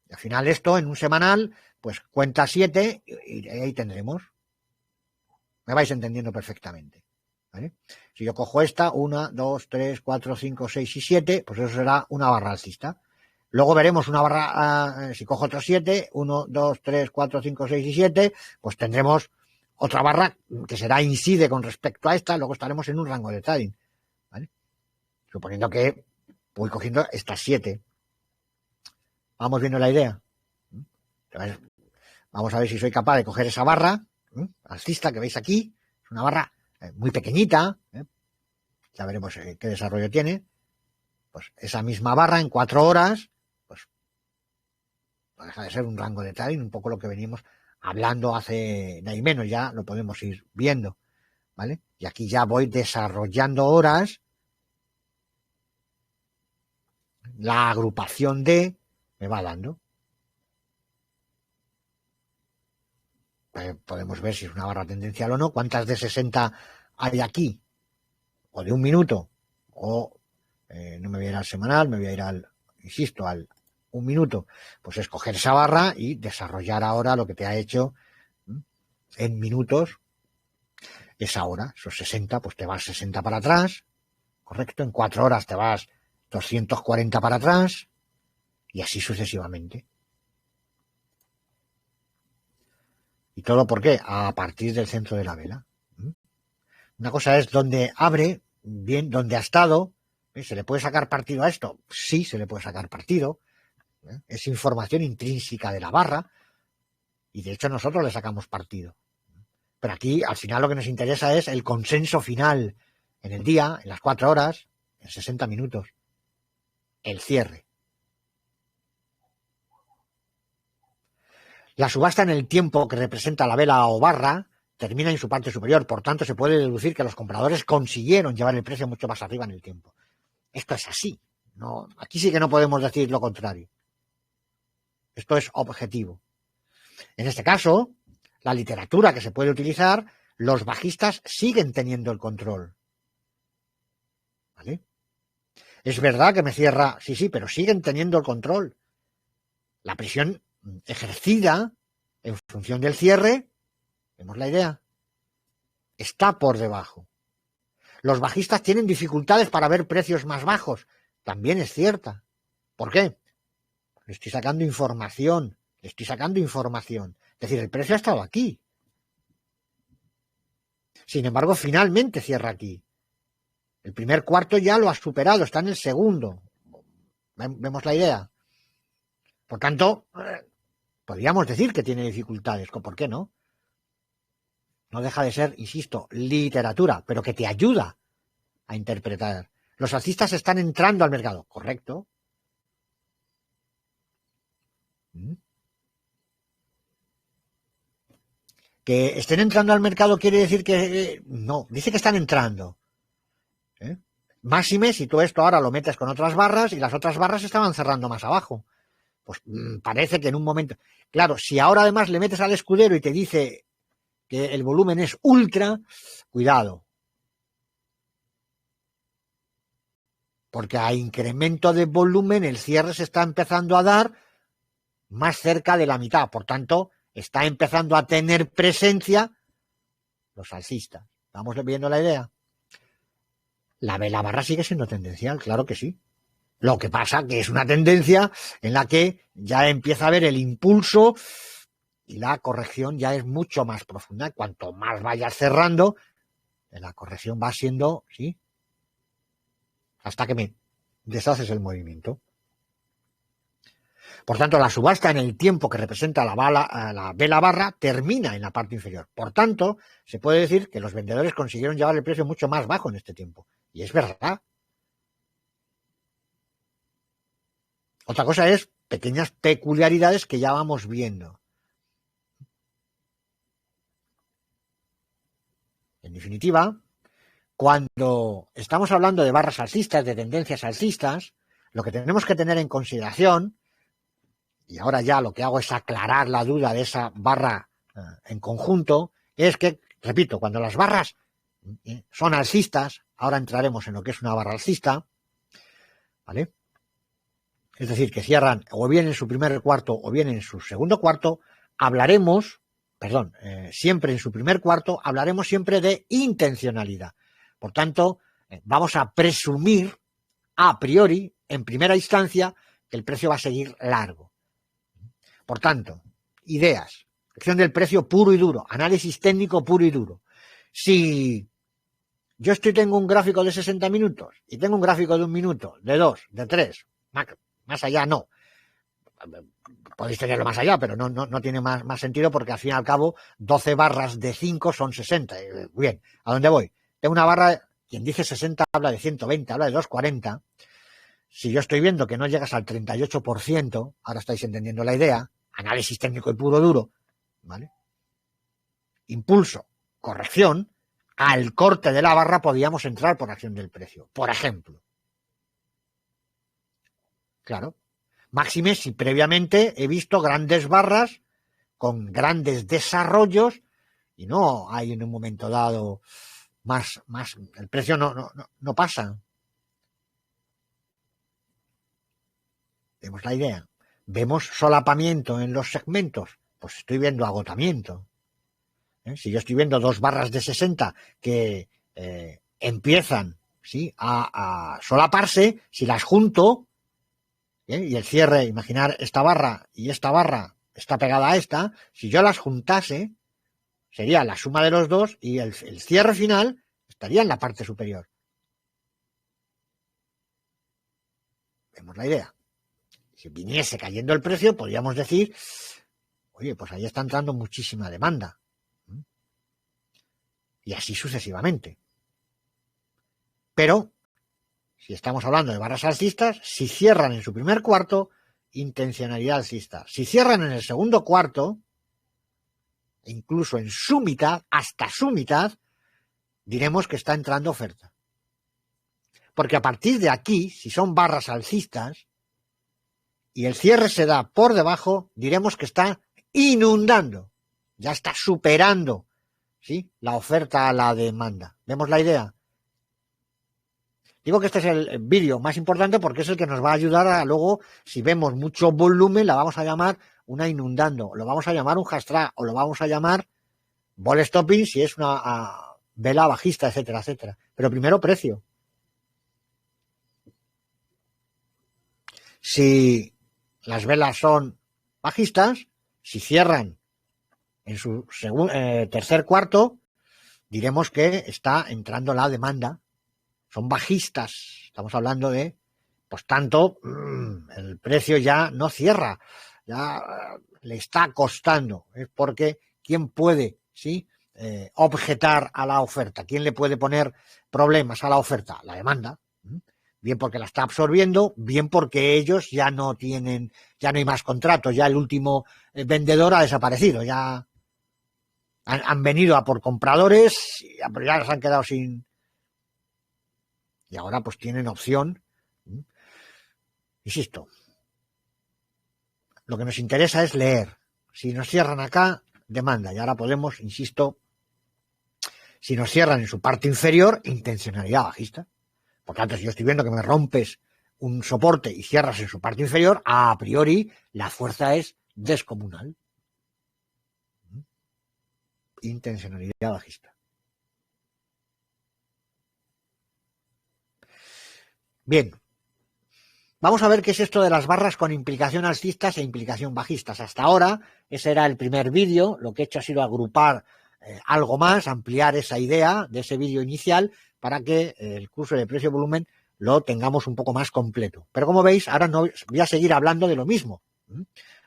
Y al final esto en un semanal, pues cuenta 7 y ahí tendremos. Me vais entendiendo perfectamente, ¿vale? Si yo cojo esta, 1, 2, 3, 4, 5, 6 y 7, pues eso será una barra alcista. Luego veremos una barra, si cojo otros 7, 1, 2, 3, 4, 5, 6 y 7, pues tendremos otra barra que será incide con respecto a esta, luego estaremos en un rango de trading, ¿vale? Suponiendo que voy cogiendo estas 7. ¿Vamos viendo la idea? Entonces, vamos a ver si soy capaz de coger esa barra alcista que veis aquí. Es una barra muy pequeñita, ya veremos qué desarrollo tiene. Pues esa misma barra en 4 horas, pues no deja de ser un rango de trading, un poco lo que venimos hablando hace nada y menos, ya lo podemos ir viendo, ¿vale? Y aquí ya voy desarrollando horas, la agrupación D me va dando. Podemos ver si es una barra tendencial o no, cuántas de 60 hay aquí, o de un minuto, o no me voy a ir al semanal, me voy a ir al, insisto, al un minuto, pues escoger esa barra y desarrollar ahora lo que te ha hecho en minutos esa hora, esos 60, pues te vas 60 para atrás, correcto, en 4 horas te vas 240 para atrás y así sucesivamente. ¿Y todo por qué? A partir del centro de la vela. Una cosa es donde abre, bien, donde ha estado. ¿Se le puede sacar partido a esto? Sí, se le puede sacar partido. Es información intrínseca de la barra y de hecho nosotros le sacamos partido. Pero aquí al final lo que nos interesa es el consenso final en el día, en las 4 horas, en 60 minutos. El cierre. La subasta en el tiempo que representa la vela o barra termina en su parte superior, por tanto se puede deducir que los compradores consiguieron llevar el precio mucho más arriba en el tiempo. Esto es así. No, aquí sí que no podemos decir lo contrario. Esto es objetivo. En este caso, la literatura que se puede utilizar, los bajistas siguen teniendo el control. ¿Vale? Es verdad que me cierra, sí, pero siguen teniendo el control. La presión ejercida en función del cierre, vemos la idea, está por debajo. Los bajistas tienen dificultades para ver precios más bajos, también es cierta. ¿Por qué? Le estoy sacando información. Es decir, el precio ha estado aquí. Sin embargo, finalmente cierra aquí. El primer cuarto ya lo ha superado, está en el segundo. ¿Vemos la idea? Por tanto, podríamos decir que tiene dificultades. ¿Por qué no? No deja de ser, insisto, literatura, pero que te ayuda a interpretar. Los alcistas están entrando al mercado, ¿correcto? Que estén entrando al mercado quiere decir que no, dice que están entrando. Máxime si tú esto ahora lo metes con otras barras y las otras barras estaban cerrando más abajo. Pues parece que en un momento... Claro, si ahora además le metes al escudero y te dice que el volumen es ultra, cuidado. Porque a incremento de volumen el cierre se está empezando a dar más cerca de la mitad. Por tanto, está empezando a tener presencia los alcistas. ¿Estamos viendo la idea? La vela barra sigue siendo tendencial, claro que sí. Lo que pasa que es una tendencia en la que ya empieza a haber el impulso y la corrección ya es mucho más profunda. Cuanto más vayas cerrando, la corrección va siendo, ¿sí? Hasta que me deshaces el movimiento. Por tanto, la subasta en el tiempo que representa la vela barra termina en la parte inferior. Por tanto, se puede decir que los vendedores consiguieron llevar el precio mucho más bajo en este tiempo. Y es verdad. Otra cosa es pequeñas peculiaridades que ya vamos viendo. En definitiva, cuando estamos hablando de barras alcistas, de tendencias alcistas, lo que tenemos que tener en consideración, y ahora ya lo que hago es aclarar la duda de esa barra en conjunto, es que, repito, cuando las barras son alcistas, ahora entraremos en lo que es una barra alcista, ¿vale? Es decir, que cierran o bien en su primer cuarto o bien en su segundo cuarto, hablaremos siempre en su primer cuarto, hablaremos siempre de intencionalidad. Por tanto, vamos a presumir a priori, en primera instancia, que el precio va a seguir largo. Por tanto, ideas, acción del precio puro y duro, análisis técnico puro y duro. Si yo tengo un gráfico de 60 minutos y tengo un gráfico de 1 minuto, de 2, de 3, más allá no. Podéis tenerlo más allá, pero no tiene más sentido porque al fin y al cabo 12 barras de 5 son 60. Bien, ¿a dónde voy? Tengo una barra, quien dice 60 habla de 120, habla de 240. Si yo estoy viendo que no llegas al 38%, ahora estáis entendiendo la idea, análisis técnico y puro duro, ¿vale? Impulso, corrección, al corte de la barra podíamos entrar por acción del precio, por ejemplo. Claro. Máxime si previamente he visto grandes barras con grandes desarrollos y no hay en un momento dado más el precio no pasa. Vemos la idea. Vemos solapamiento en los segmentos, pues estoy viendo agotamiento. Si yo estoy viendo 2 barras de 60 que empiezan, ¿sí?, a solaparse, si las junto, y el cierre, imaginar esta barra y esta barra está pegada a esta, si yo las juntase, sería la suma de los dos y el cierre final estaría en la parte superior. Vemos la idea. Si viniese cayendo el precio, podríamos decir, oye, pues ahí está entrando muchísima demanda. Y así sucesivamente. Pero, si estamos hablando de barras alcistas, si cierran en su primer cuarto, intencionalidad alcista. Si cierran en el segundo cuarto, incluso en su mitad, hasta su mitad, diremos que está entrando oferta. Porque a partir de aquí, si son barras alcistas, y el cierre se da por debajo, diremos que está inundando, ya está superando, ¿sí?, la oferta a la demanda. ¿Vemos la idea? Digo que este es el vídeo más importante porque es el que nos va a ayudar a luego, si vemos mucho volumen, la vamos a llamar una inundando, lo vamos a llamar un hashtag o lo vamos a llamar ball stopping si es una vela bajista, etcétera, etcétera. Pero primero precio. Si las velas son bajistas, si cierran en su tercer cuarto, diremos que está entrando la demanda. Son bajistas, estamos hablando de, pues tanto, el precio ya no cierra, ya le está costando, es porque ¿quién puede, sí, objetar a la oferta? ¿Quién le puede poner problemas a la oferta? La demanda. Bien porque la está absorbiendo, bien porque ellos ya no hay más contratos, ya el último vendedor ha desaparecido, ya han venido a por compradores, pero ya les han quedado sin. Y ahora pues tienen opción. Insisto, lo que nos interesa es leer. Si nos cierran acá, demanda. Y ahora podemos, insisto, si nos cierran en su parte inferior, intencionalidad bajista. Por tanto, si yo estoy viendo que me rompes un soporte y cierras en su parte inferior, a priori la fuerza es descomunal. Intencionalidad bajista. Bien, vamos a ver qué es esto de las barras con implicación alcistas e implicación bajistas. Hasta ahora, ese era el primer vídeo, lo que he hecho ha sido agrupar algo más, ampliar esa idea de ese vídeo inicial para que el curso de precio-volumen lo tengamos un poco más completo. Pero como veis, ahora no voy a seguir hablando de lo mismo.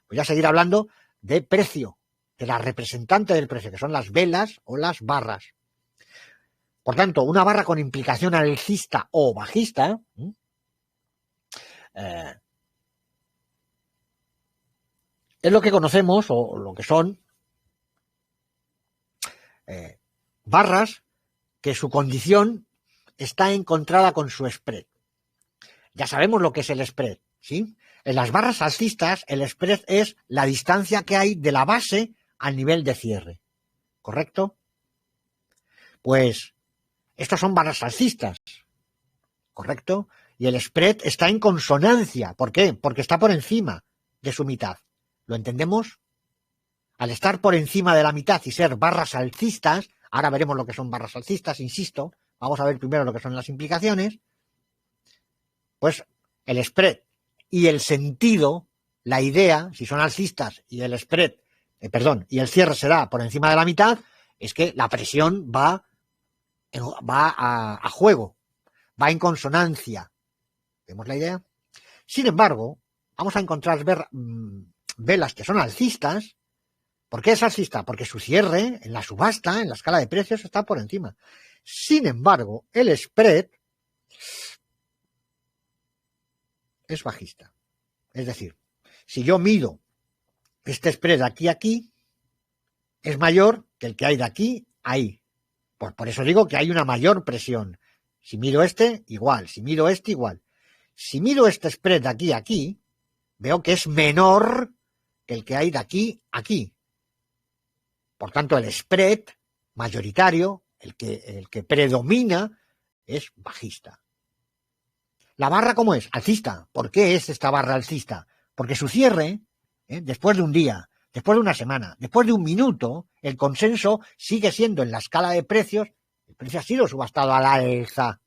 Voy a seguir hablando de precio, de la representante del precio, que son las velas o las barras. Por tanto, una barra con implicación alcista o bajista es lo que conocemos o lo que son barras que su condición está encontrada con su spread. Ya sabemos lo que es el spread, ¿sí? En las barras alcistas, el spread es la distancia que hay de la base al nivel de cierre, ¿correcto? Pues estos son barras alcistas, ¿correcto? Y el spread está en consonancia. ¿Por qué? Porque está por encima de su mitad. ¿Lo entendemos? al estar por encima de la mitad y ser barras alcistas, ahora veremos lo que son barras alcistas, insisto, vamos a ver primero lo que son las implicaciones, pues el spread y el sentido, la idea, si son alcistas y el spread, y el cierre se da por encima de la mitad, es que la presión va a juego, va en consonancia. ¿Vemos la idea? Sin embargo, vamos a encontrar velas que son alcistas. ¿Por qué es alcista? Porque su cierre en la subasta, en la escala de precios, está por encima. Sin embargo, el spread es bajista. Es decir, si yo mido este spread aquí a aquí, es mayor que el que hay de aquí a ahí. Por eso digo que hay una mayor presión. Si mido este, igual. Si mido este, igual. Si mido este spread de aquí a aquí, veo que es menor que el que hay de aquí a aquí. Por tanto, el spread mayoritario, el que predomina, es bajista. ¿La barra cómo es? Alcista. ¿Por qué es esta barra alcista? Porque su cierre, después de un día, después de una semana, después de un minuto, el consenso sigue siendo en la escala de precios, el precio ha sido subastado al alza.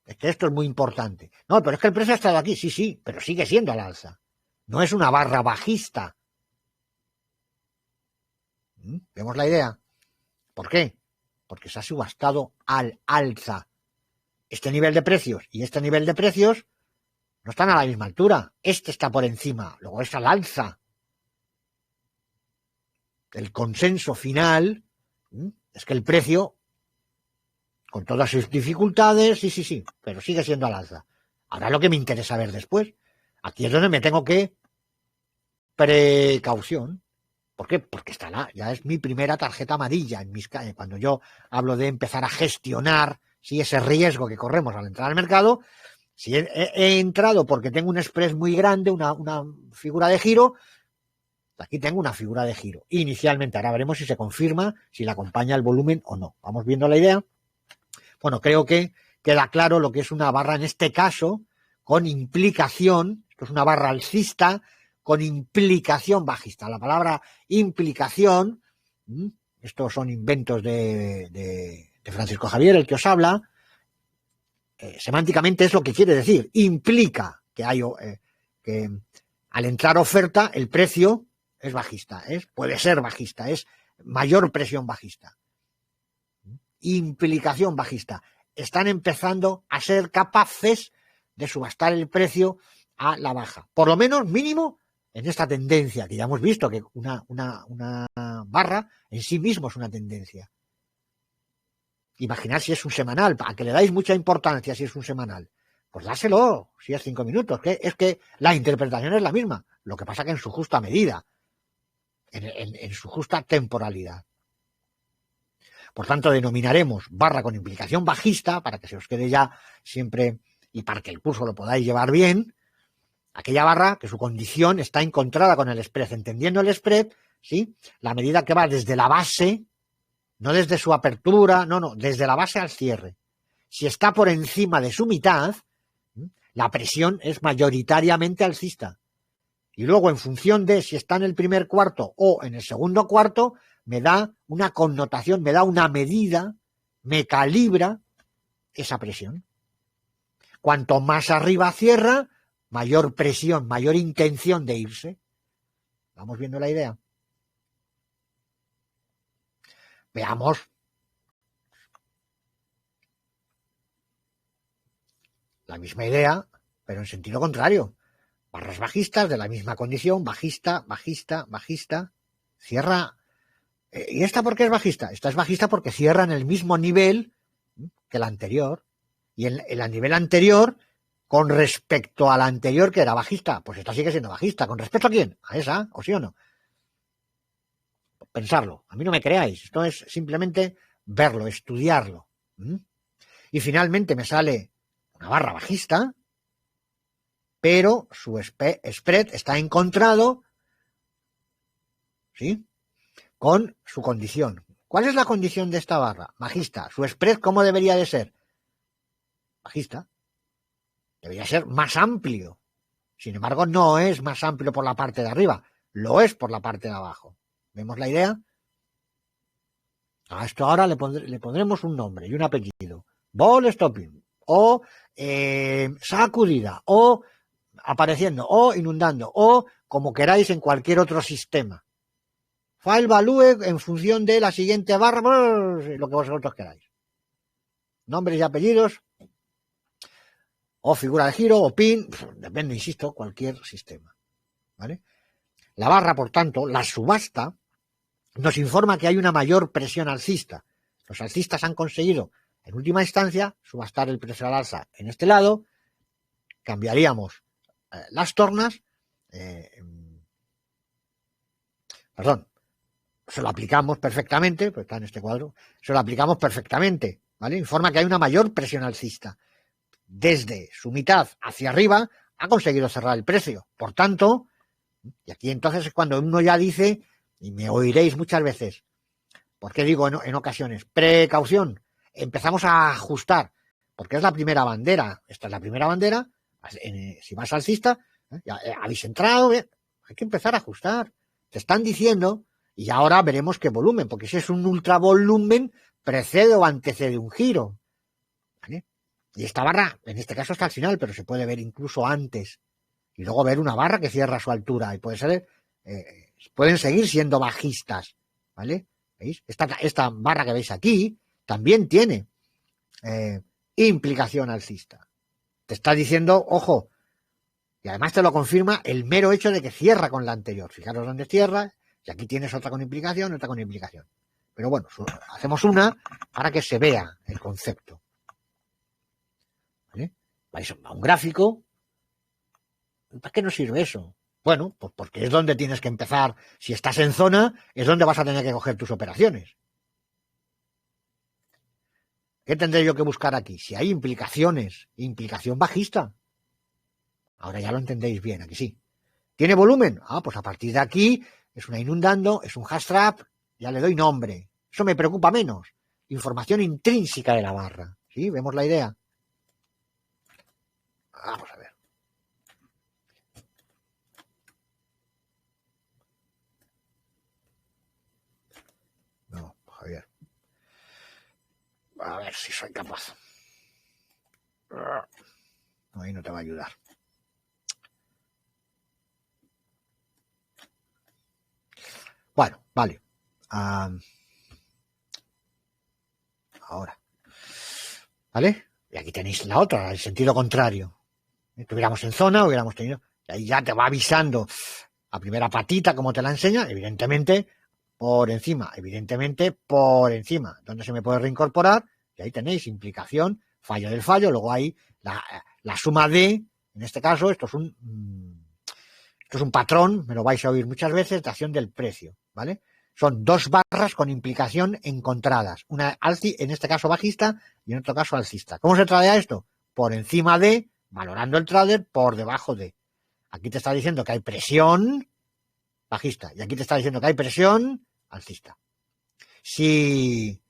Es que esto es muy importante. No, pero es que el precio ha estado aquí, sí, pero sigue siendo al alza. No es una barra bajista. ¿Vemos la idea? ¿Por qué? Porque se ha subastado al alza. Este nivel de precios y este nivel de precios no están a la misma altura. Este está por encima, luego es al alza. El consenso final es que el precio, con todas sus dificultades, sí, pero sigue siendo al alza. Ahora lo que me interesa ver después. Aquí es donde me tengo que precaución. ¿Por qué? Porque ya es mi primera tarjeta amarilla cuando yo hablo de empezar a gestionar ese riesgo que corremos al entrar al mercado. Si he entrado porque tengo un spread muy grande, una figura de giro, aquí tengo una figura de giro. Inicialmente, ahora veremos si se confirma, si la acompaña el volumen o no. Vamos viendo la idea. Bueno, creo que queda claro lo que es una barra en este caso, con implicación. Esto es una barra alcista con implicación bajista. La palabra implicación, estos son inventos de Francisco Javier, el que os habla, semánticamente es lo que quiere decir. Implica que que al entrar oferta el precio es bajista, puede ser bajista, es mayor presión bajista. Implicación bajista. Están empezando a ser capaces de subastar el precio a la baja. Por lo menos mínimo en esta tendencia, que ya hemos visto que una barra en sí mismo es una tendencia. Imaginad si es un semanal, a que le dais mucha importancia si es un semanal. Pues dáselo, si es 5 minutos, que es que la interpretación es la misma, lo que pasa que en su justa medida, en su justa temporalidad. Por tanto, denominaremos barra con implicación bajista, para que se os quede ya siempre y para que el curso lo podáis llevar bien, aquella barra que su condición está encontrada con el spread. Entendiendo el spread, ¿sí? La medida que va desde la base, no desde su apertura, no, desde la base al cierre. Si está por encima de su mitad, la presión es mayoritariamente alcista. Y luego, en función de si está en el primer cuarto o en el segundo cuarto, me da una connotación, me da una medida, me calibra esa presión. Cuanto más arriba cierra, mayor presión, mayor intención de irse. ¿Vamos viendo la idea? Veamos. La misma idea, pero en sentido contrario. Barras bajistas de la misma condición, bajista, cierra. ¿Y esta por qué es bajista? Esta es bajista porque cierra en el mismo nivel que la anterior. Y en el nivel anterior, con respecto a la anterior que era bajista, pues esta sigue siendo bajista. ¿Con respecto a quién? ¿A esa? ¿O sí o no? Pensarlo. A mí no me creáis. Esto es simplemente verlo, estudiarlo. Y finalmente me sale una barra bajista, pero su spread está encontrado, ¿sí?, con su condición. ¿Cuál es la condición de esta barra? Bajista. ¿Su spread cómo debería de ser? Bajista. Debería ser más amplio. Sin embargo, no es más amplio por la parte de arriba, lo es por la parte de abajo. ¿Vemos la idea? A esto ahora le pondremos un nombre y un apellido. Ball stopping, o sacudida, o apareciendo, o inundando, o como queráis en cualquier otro sistema. File value en función de la siguiente barra, lo que vosotros queráis. Nombres y apellidos, o figura de giro, o pin, depende, insisto, cualquier sistema. ¿Vale? La barra, por tanto, la subasta, nos informa que hay una mayor presión alcista. Los alcistas han conseguido, en última instancia, subastar el precio al alza en este lado. Cambiaríamos las tornas, perdón, se lo aplicamos perfectamente, pues está en este cuadro, se lo aplicamos perfectamente, ¿vale? Informa que hay una mayor presión alcista. Desde su mitad hacia arriba ha conseguido cerrar el precio. Por tanto, y aquí entonces es cuando uno ya dice, y me oiréis muchas veces, porque digo en ocasiones, precaución, empezamos a ajustar, porque es la primera bandera, esta es la primera bandera, si vas alcista, ya habéis entrado, hay que empezar a ajustar, te están diciendo, y ahora veremos qué volumen, porque si es un ultravolumen, precede o antecede un giro, ¿vale? Y esta barra, en este caso está al final, pero se puede ver incluso antes, y luego ver una barra que cierra a su altura, y puede ser, pueden seguir siendo bajistas, ¿vale? ¿Veis? Esta barra que veis aquí también tiene implicación alcista. Te está diciendo, ojo, y además te lo confirma el mero hecho de que cierra con la anterior. Fijaros dónde cierra, y aquí tienes otra con implicación, otra con implicación. Pero bueno, hacemos una para que se vea el concepto. ¿Vale? Vais a un gráfico. ¿Para qué nos sirve eso? Bueno, pues porque es donde tienes que empezar. Si estás en zona, es donde vas a tener que coger tus operaciones. ¿Qué tendré yo que buscar aquí? Si hay implicaciones, implicación bajista. Ahora ya lo entendéis bien, aquí sí. ¿Tiene volumen? Ah, pues a partir de aquí es una inundando, es un hash trap, ya le doy nombre. Eso me preocupa menos. Información intrínseca de la barra. ¿Sí? ¿Vemos la idea? Vamos a ver. No, Javier. A ver si soy capaz. No, ahí no te va a ayudar. Bueno, vale. Ahora. ¿Vale? Y aquí tenéis la otra, el sentido contrario. Estuviéramos en zona, hubiéramos tenido... Y ahí ya te va avisando a primera patita como te la enseña, evidentemente por encima, donde se me puede reincorporar, y ahí tenéis implicación, fallo del fallo, luego hay la suma de, en este caso, esto es un patrón, me lo vais a oír muchas veces, de acción del precio, ¿vale? Son dos barras con implicación encontradas, una en este caso bajista y en otro caso alcista. ¿Cómo se tradea esto? Por encima de, valorando el trader, por debajo de. Aquí te está diciendo que hay presión bajista y aquí te está diciendo que hay presión alcista. Si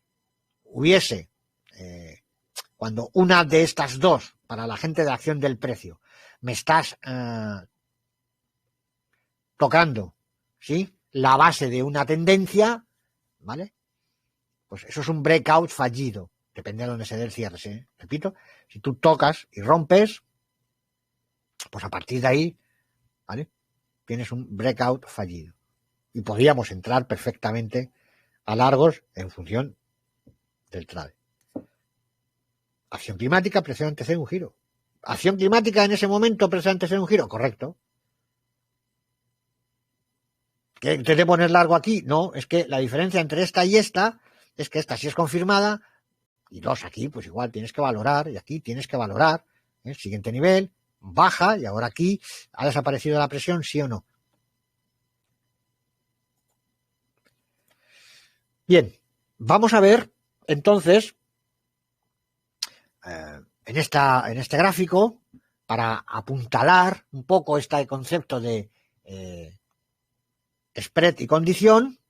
hubiese, cuando una de estas dos, para la gente de acción del precio, me estás tocando, ¿sí?, la base de una tendencia, ¿vale? Pues eso es un breakout fallido. Depende de dónde se dé el cierre, ¿sí? Repito, si tú tocas y rompes, pues a partir de ahí, ¿vale?, tienes un breakout fallido. Y podríamos entrar perfectamente a largos en función del trade. Acción climática, presión antecede un giro. Acción climática en ese momento, presión antecede un giro, correcto. ¿Que te de poner largo aquí? No, es que la diferencia entre esta y esta es que esta sí es confirmada y dos aquí, pues igual tienes que valorar y aquí tienes que valorar. El siguiente nivel, baja y ahora aquí ha desaparecido la presión, sí o no. Bien, vamos a ver entonces en este gráfico, para apuntalar un poco este concepto de spread y condición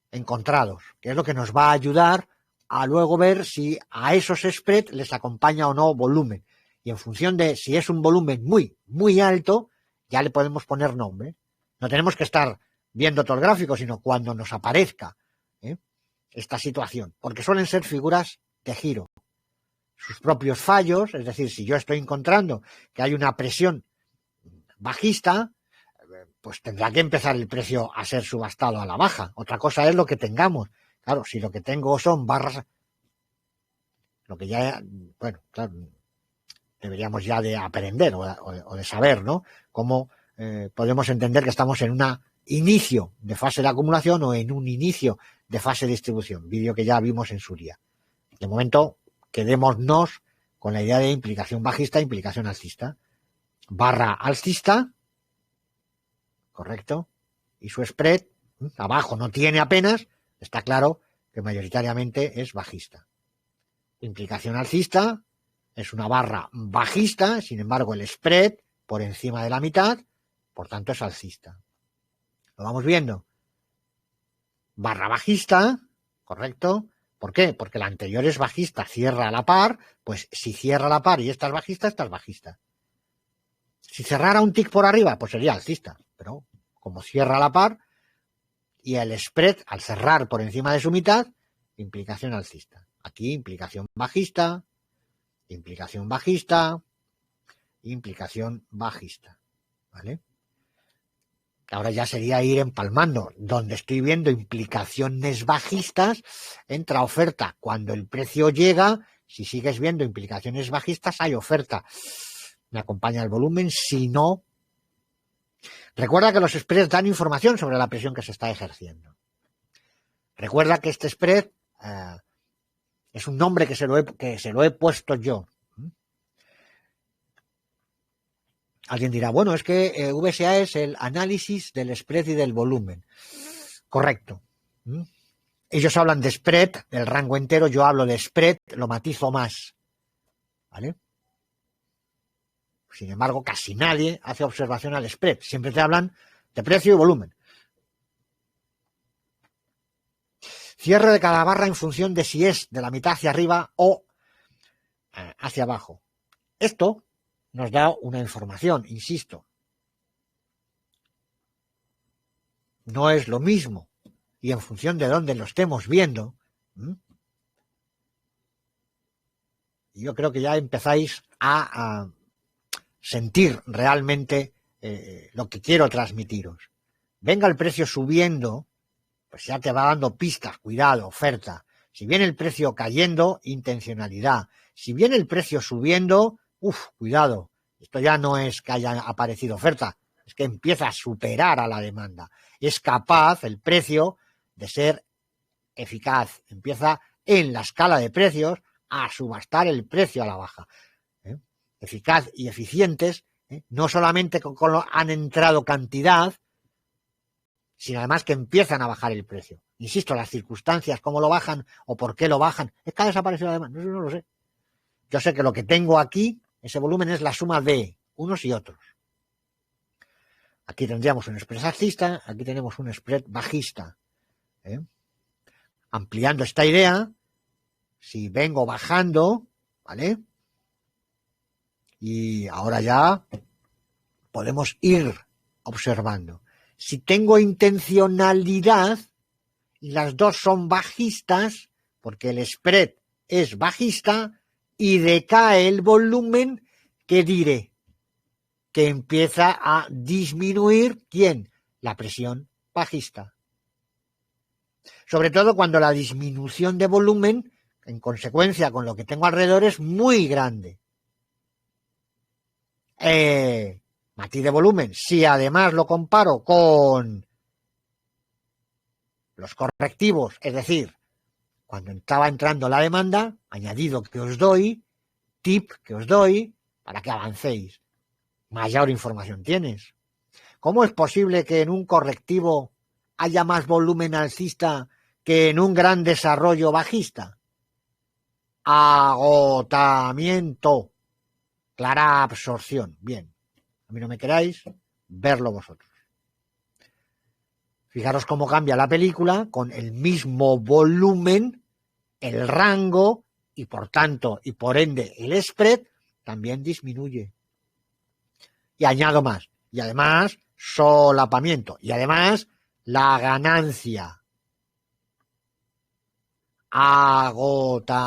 encontrados, que es lo que nos va a ayudar a luego ver si a esos spread les acompaña o no volumen. Y en función de si es un volumen muy, muy alto, ya le podemos poner nombre. No tenemos que estar viendo todo el gráfico, sino cuando nos aparezca esta situación, porque suelen ser figuras de giro. Sus propios fallos, es decir, si yo estoy encontrando que hay una presión bajista, pues tendrá que empezar el precio a ser subastado a la baja. Otra cosa es lo que tengamos. Claro, si lo que tengo son barras, lo que ya, bueno, claro, deberíamos ya de aprender o de saber, ¿no? Cómo podemos entender que estamos en un inicio de fase de acumulación o en un inicio de fase de distribución, vídeo que ya vimos en su día. De momento, quedémonos con la idea de implicación bajista, implicación alcista. Barra alcista, correcto, y su spread abajo no tiene apenas, está claro que mayoritariamente es bajista. Implicación alcista es una barra bajista, sin embargo el spread por encima de la mitad, por tanto es alcista. Lo vamos viendo. Barra bajista, correcto. ¿Por qué? Porque la anterior es bajista, cierra a la par, pues si cierra a la par y esta es bajista, esta es bajista. Si cerrara un tick por arriba, pues sería alcista, pero como cierra a la par y el spread al cerrar por encima de su mitad, implicación alcista. Aquí implicación bajista, implicación bajista, implicación bajista, ¿vale? Ahora ya sería ir empalmando. Donde estoy viendo implicaciones bajistas, entra oferta. Cuando el precio llega, si sigues viendo implicaciones bajistas, hay oferta. Me acompaña el volumen, si no. Recuerda que los spreads dan información sobre la presión que se está ejerciendo. Recuerda que este spread es un nombre que se lo he puesto yo. Alguien dirá, bueno, es que VSA es el análisis del spread y del volumen. Correcto. Ellos hablan de spread, del rango entero, yo hablo de spread, lo matizo más. ¿Vale? Sin embargo, casi nadie hace observación al spread. Siempre te hablan de precio y volumen. Cierre de cada barra en función de si es de la mitad hacia arriba o hacia abajo. Esto nos da una información, insisto. No es lo mismo. Y en función de dónde lo estemos viendo, yo creo que ya empezáis a sentir realmente lo que quiero transmitiros. Venga el precio subiendo, pues ya te va dando pistas, cuidado, oferta. Si viene el precio cayendo, intencionalidad. Si viene el precio subiendo, cuidado. Esto ya no es que haya aparecido oferta, es que empieza a superar a la demanda. Es capaz el precio de ser eficaz. Empieza en la escala de precios a subastar el precio a la baja. Eficaz y eficientes, no solamente han entrado cantidad, sino además que empiezan a bajar el precio. Insisto, las circunstancias, cómo lo bajan o por qué lo bajan, es que ha desaparecido la demanda. No lo sé. Yo sé que lo que tengo aquí, ese volumen, es la suma de unos y otros. Aquí tendríamos un spread alcista, aquí tenemos un spread bajista. Ampliando esta idea, si vengo bajando, ¿vale? Y ahora ya podemos ir observando. Si tengo intencionalidad y las dos son bajistas, porque el spread es bajista y decae el volumen, ¿qué diré? Que empieza a disminuir, ¿quién? La presión bajista. Sobre todo cuando la disminución de volumen, en consecuencia con lo que tengo alrededor, es muy grande. Matiz de volumen, si además lo comparo con los correctivos, es decir, cuando estaba entrando la demanda, añadido que os doy, tip que os doy, para que avancéis. Mayor información tienes. ¿Cómo es posible que en un correctivo haya más volumen alcista que en un gran desarrollo bajista? Agotamiento. Clara absorción. Bien. A mí no me queráis, verlo vosotros. Fijaros cómo cambia la película con el mismo volumen, el rango y por tanto y por ende el spread también disminuye. Y añado más. Y además, solapamiento. Y además, la ganancia. Agotamiento.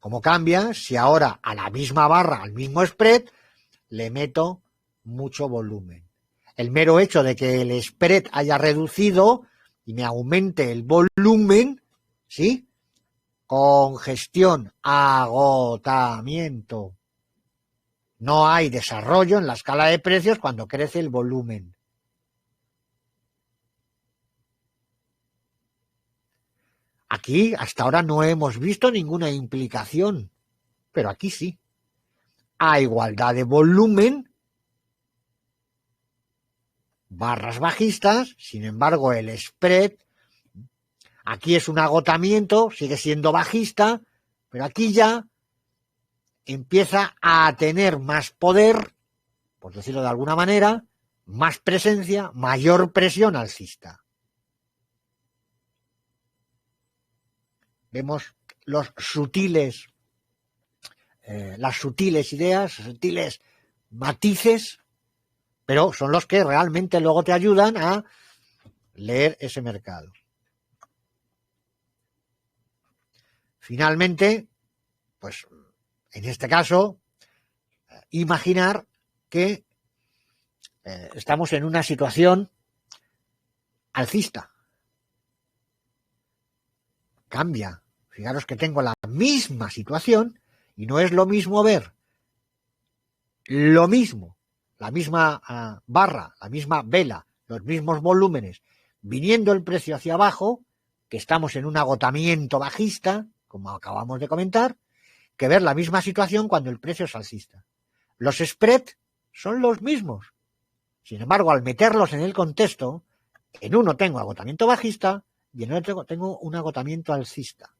¿Cómo cambia? Si ahora a la misma barra, al mismo spread, le meto mucho volumen. El mero hecho de que el spread haya reducido y me aumente el volumen, ¿sí? Congestión, agotamiento. No hay desarrollo en la escala de precios cuando crece el volumen. Aquí hasta ahora no hemos visto ninguna implicación, pero aquí sí. A igualdad de volumen, barras bajistas, sin embargo el spread, aquí es un agotamiento, sigue siendo bajista, pero aquí ya empieza a tener más poder, por decirlo de alguna manera, más presencia, mayor presión alcista. Vemos las sutiles ideas, sutiles matices, pero son los que realmente luego te ayudan a leer ese mercado. Finalmente, pues en este caso, imaginar que estamos en una situación alcista. Cambia. Fijaros que tengo la misma situación y no es lo mismo ver lo mismo, la misma barra, la misma vela, los mismos volúmenes, viniendo el precio hacia abajo, que estamos en un agotamiento bajista, como acabamos de comentar, que ver la misma situación cuando el precio es alcista. Los spreads son los mismos. Sin embargo, al meterlos en el contexto, en uno tengo agotamiento bajista y en otro tengo un agotamiento alcista.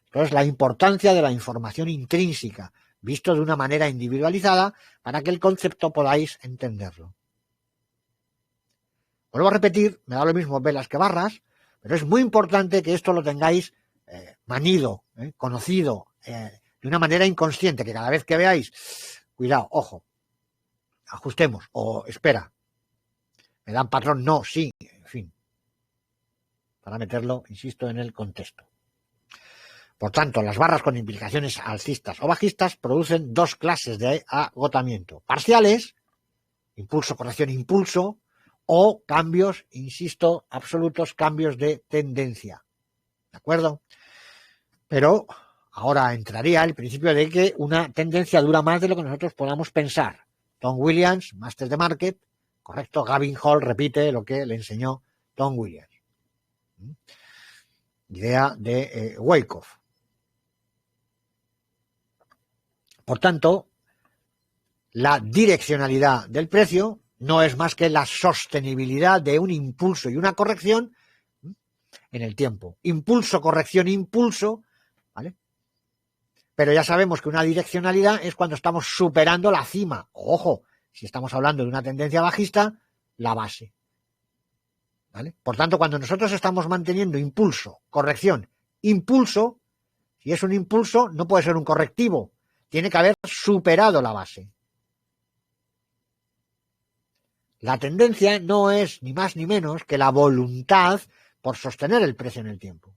Entonces, la importancia de la información intrínseca, visto de una manera individualizada, para que el concepto podáis entenderlo. Vuelvo a repetir, me da lo mismo velas que barras, pero es muy importante que esto lo tengáis manido, conocido, de una manera inconsciente, que cada vez que veáis, cuidado, ojo, ajustemos, o espera, me dan patrón, no, sí, en fin, para meterlo, insisto, en el contexto. Por tanto, las barras con implicaciones alcistas o bajistas producen dos clases de agotamiento: parciales, impulso, corrección, impulso, o cambios, insisto, absolutos, cambios de tendencia. ¿De acuerdo? Pero ahora entraría el principio de que una tendencia dura más de lo que nosotros podamos pensar. Tom Williams, Masters de Market, correcto, Gavin Hall repite lo que le enseñó Tom Williams. Idea de Wyckoff. Por tanto, la direccionalidad del precio no es más que la sostenibilidad de un impulso y una corrección en el tiempo. Impulso, corrección, impulso, ¿vale? Pero ya sabemos que una direccionalidad es cuando estamos superando la cima. Ojo, si estamos hablando de una tendencia bajista, la base. ¿Vale? Por tanto, cuando nosotros estamos manteniendo impulso, corrección, impulso, si es un impulso, no puede ser un correctivo. Tiene que haber superado la base. La tendencia no es ni más ni menos que la voluntad por sostener el precio en el tiempo.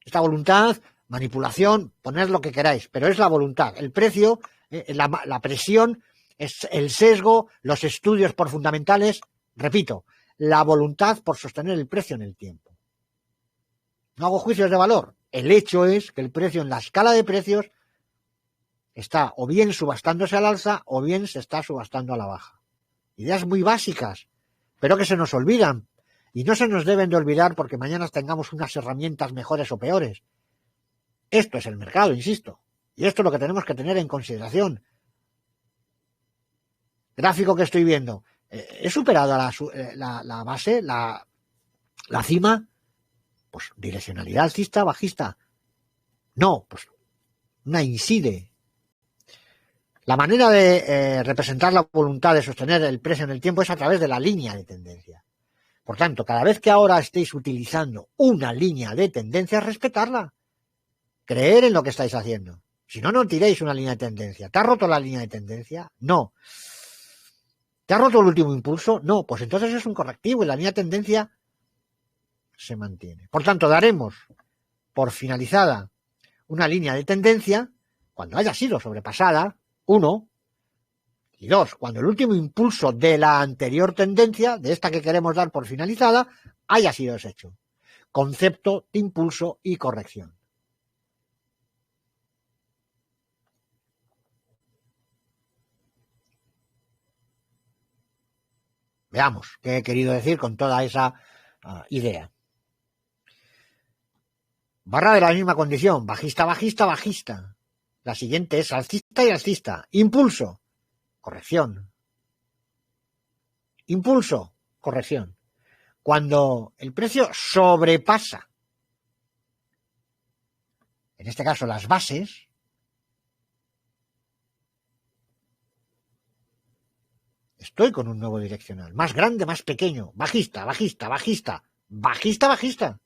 Esta voluntad, manipulación, poner lo que queráis, pero es la voluntad. El precio, la presión, es el sesgo, los estudios por fundamentales, repito, la voluntad por sostener el precio en el tiempo. No hago juicios de valor. El hecho es que el precio en la escala de precios está o bien subastándose al alza o bien se está subastando a la baja. Ideas muy básicas, pero que se nos olvidan. Y no se nos deben de olvidar porque mañana tengamos unas herramientas mejores o peores. Esto es el mercado, insisto. Y esto es lo que tenemos que tener en consideración. Gráfico que estoy viendo. ¿He superado la base, la cima? Pues direccionalidad alcista, bajista. No, pues una incide. La manera de representar la voluntad de sostener el precio en el tiempo es a través de la línea de tendencia. Por tanto, cada vez que ahora estéis utilizando una línea de tendencia, respetarla. Creer en lo que estáis haciendo. Si no, no tiréis una línea de tendencia. ¿Te has roto la línea de tendencia? No. ¿Te has roto el último impulso? No. Pues entonces es un correctivo y la línea de tendencia se mantiene. Por tanto, daremos por finalizada una línea de tendencia cuando haya sido sobrepasada, 1, y 2, cuando el último impulso de la anterior tendencia, de esta que queremos dar por finalizada, haya sido deshecho. Concepto de impulso y corrección. Veamos qué he querido decir con toda esa idea. Barra de la misma condición, bajista, bajista, bajista. La siguiente es alcista y alcista. Impulso, corrección. Impulso, corrección. Cuando el precio sobrepasa, en este caso las bases, estoy con un nuevo direccional. Más grande, más pequeño. Bajista, bajista, bajista. Bajista, bajista.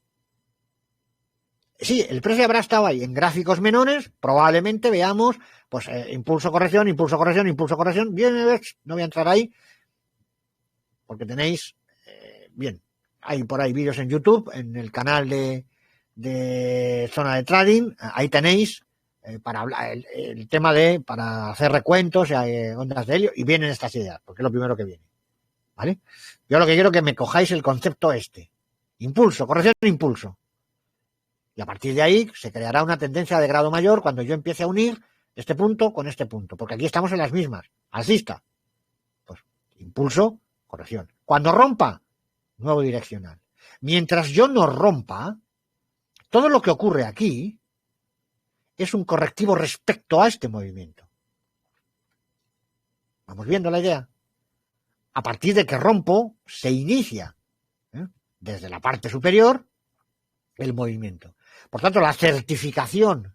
Sí, el precio habrá estado ahí en gráficos menores, probablemente veamos pues impulso, corrección, impulso, corrección, impulso, corrección. Bien, no voy a entrar ahí porque tenéis, bien, hay por ahí vídeos en YouTube, en el canal de Zona de Trading, ahí tenéis para hablar el tema de, para hacer recuentos, ondas de helio, y vienen estas ideas, porque es lo primero que viene, ¿vale? Yo lo que quiero es que me cojáis el concepto este, impulso, corrección, impulso. Y a partir de ahí se creará una tendencia de grado mayor cuando yo empiece a unir este punto con este punto, porque aquí estamos en las mismas. Alcista, pues impulso, corrección. Cuando rompa, nuevo direccional. Mientras yo no rompa, todo lo que ocurre aquí es un correctivo respecto a este movimiento. ¿Vamos viendo la idea? A partir de que rompo, se inicia desde la parte superior el movimiento. Por tanto, la certificación,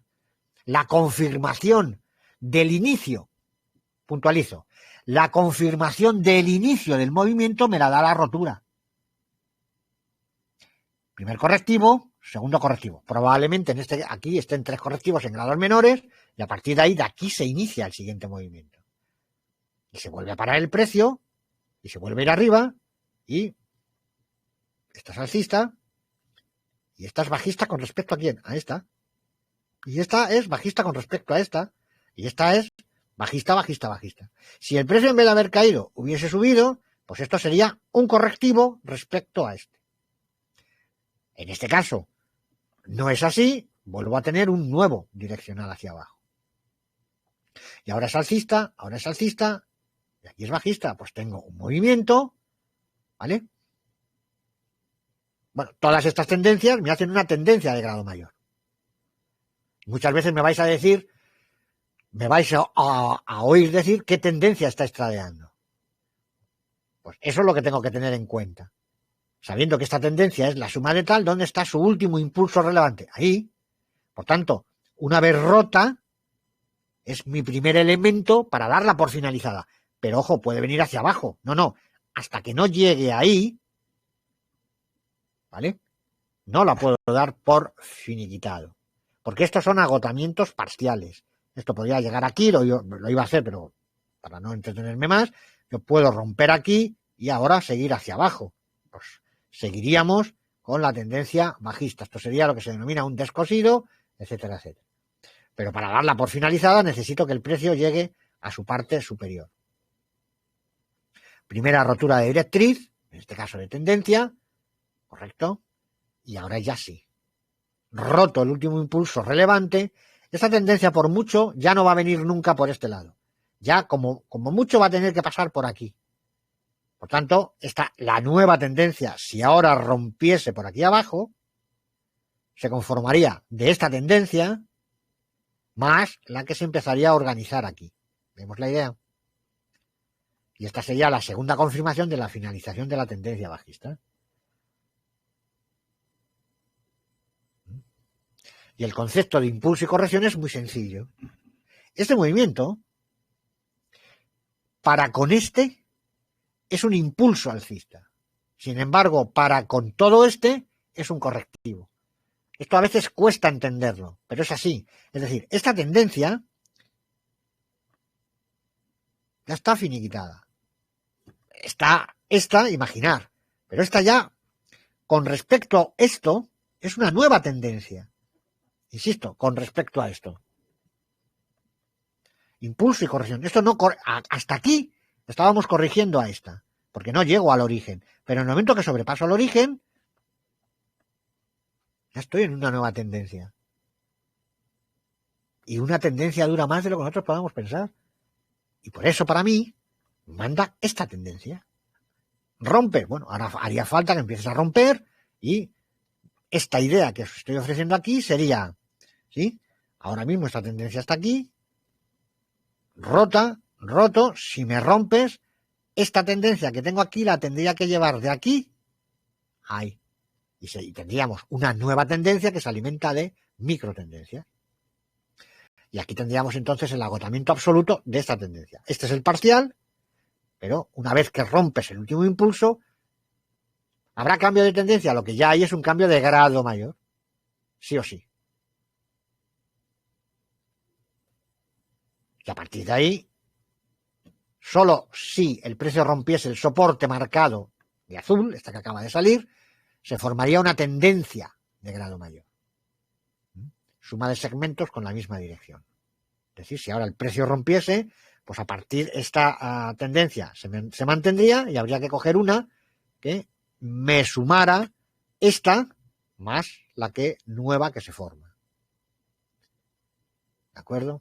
la confirmación del inicio, puntualizo, la confirmación del inicio del movimiento me la da la rotura. Primer correctivo, segundo correctivo. Probablemente aquí estén 3 correctivos en grados menores y a partir de aquí se inicia el siguiente movimiento. Y se vuelve a parar el precio y se vuelve a ir arriba y esta es alcista y esta es bajista con respecto a quién, a esta. Y esta es bajista con respecto a esta. Y esta es bajista, bajista, bajista. Si el precio en vez de haber caído hubiese subido, pues esto sería un correctivo respecto a este. En este caso, no es así, vuelvo a tener un nuevo direccional hacia abajo. Y ahora es alcista, y aquí es bajista, pues tengo un movimiento, ¿vale? Bueno, todas estas tendencias me hacen una tendencia de grado mayor. Muchas veces me vais a decir, me vais a oír decir qué tendencia está tradeando. Pues eso es lo que tengo que tener en cuenta. Sabiendo que esta tendencia es la suma de tal, ¿dónde está su último impulso relevante? Ahí. Por tanto, una vez rota, es mi primer elemento para darla por finalizada. Pero ojo, puede venir hacia abajo. No. Hasta que no llegue ahí, ¿vale? No la puedo dar por finiquitado. Porque estos son agotamientos parciales. Esto podría llegar aquí, lo iba a hacer, pero para no entretenerme más, yo puedo romper aquí y ahora seguir hacia abajo. Pues seguiríamos con la tendencia bajista. Esto sería lo que se denomina un descosido, etcétera, etcétera. Pero para darla por finalizada necesito que el precio llegue a su parte superior. Primera rotura de directriz, en este caso de tendencia, correcto, y ahora ya sí. Roto el último impulso relevante, esta tendencia por mucho ya no va a venir nunca por este lado. Ya como mucho va a tener que pasar por aquí. Por tanto, la nueva tendencia, si ahora rompiese por aquí abajo, se conformaría de esta tendencia más la que se empezaría a organizar aquí. ¿Vemos la idea? Y esta sería la segunda confirmación de la finalización de la tendencia bajista. Y el concepto de impulso y corrección es muy sencillo. Este movimiento, para con este, es un impulso alcista. Sin embargo, para con todo este, es un correctivo. Esto a veces cuesta entenderlo, pero es así. Es decir, esta tendencia ya está finiquitada. Está esta, imaginar, pero esta ya, con respecto a esto, es una nueva tendencia. Insisto, con respecto a esto. Impulso y corrección. Esto no hasta aquí estábamos corrigiendo a esta, porque no llego al origen. Pero en el momento que sobrepaso al origen, ya estoy en una nueva tendencia. Y una tendencia dura más de lo que nosotros podamos pensar. Y por eso, para mí, manda esta tendencia. Rompe. Bueno, ahora haría falta que empieces a romper y esta idea que os estoy ofreciendo aquí sería, ¿sí? Ahora mismo esta tendencia está aquí, roto, si me rompes, esta tendencia que tengo aquí la tendría que llevar de aquí a ahí. Y tendríamos una nueva tendencia que se alimenta de microtendencias. Y aquí tendríamos entonces el agotamiento absoluto de esta tendencia. Este es el parcial, pero una vez que rompes el último impulso, habrá cambio de tendencia. Lo que ya hay es un cambio de grado mayor, sí o sí. Y a partir de ahí, solo si el precio rompiese el soporte marcado de azul, esta que acaba de salir, se formaría una tendencia de grado mayor. Suma de segmentos con la misma dirección. Es decir, si ahora el precio rompiese, pues a partir de esta tendencia se mantendría y habría que coger una que me sumara esta más la que nueva que se forma. ¿De acuerdo?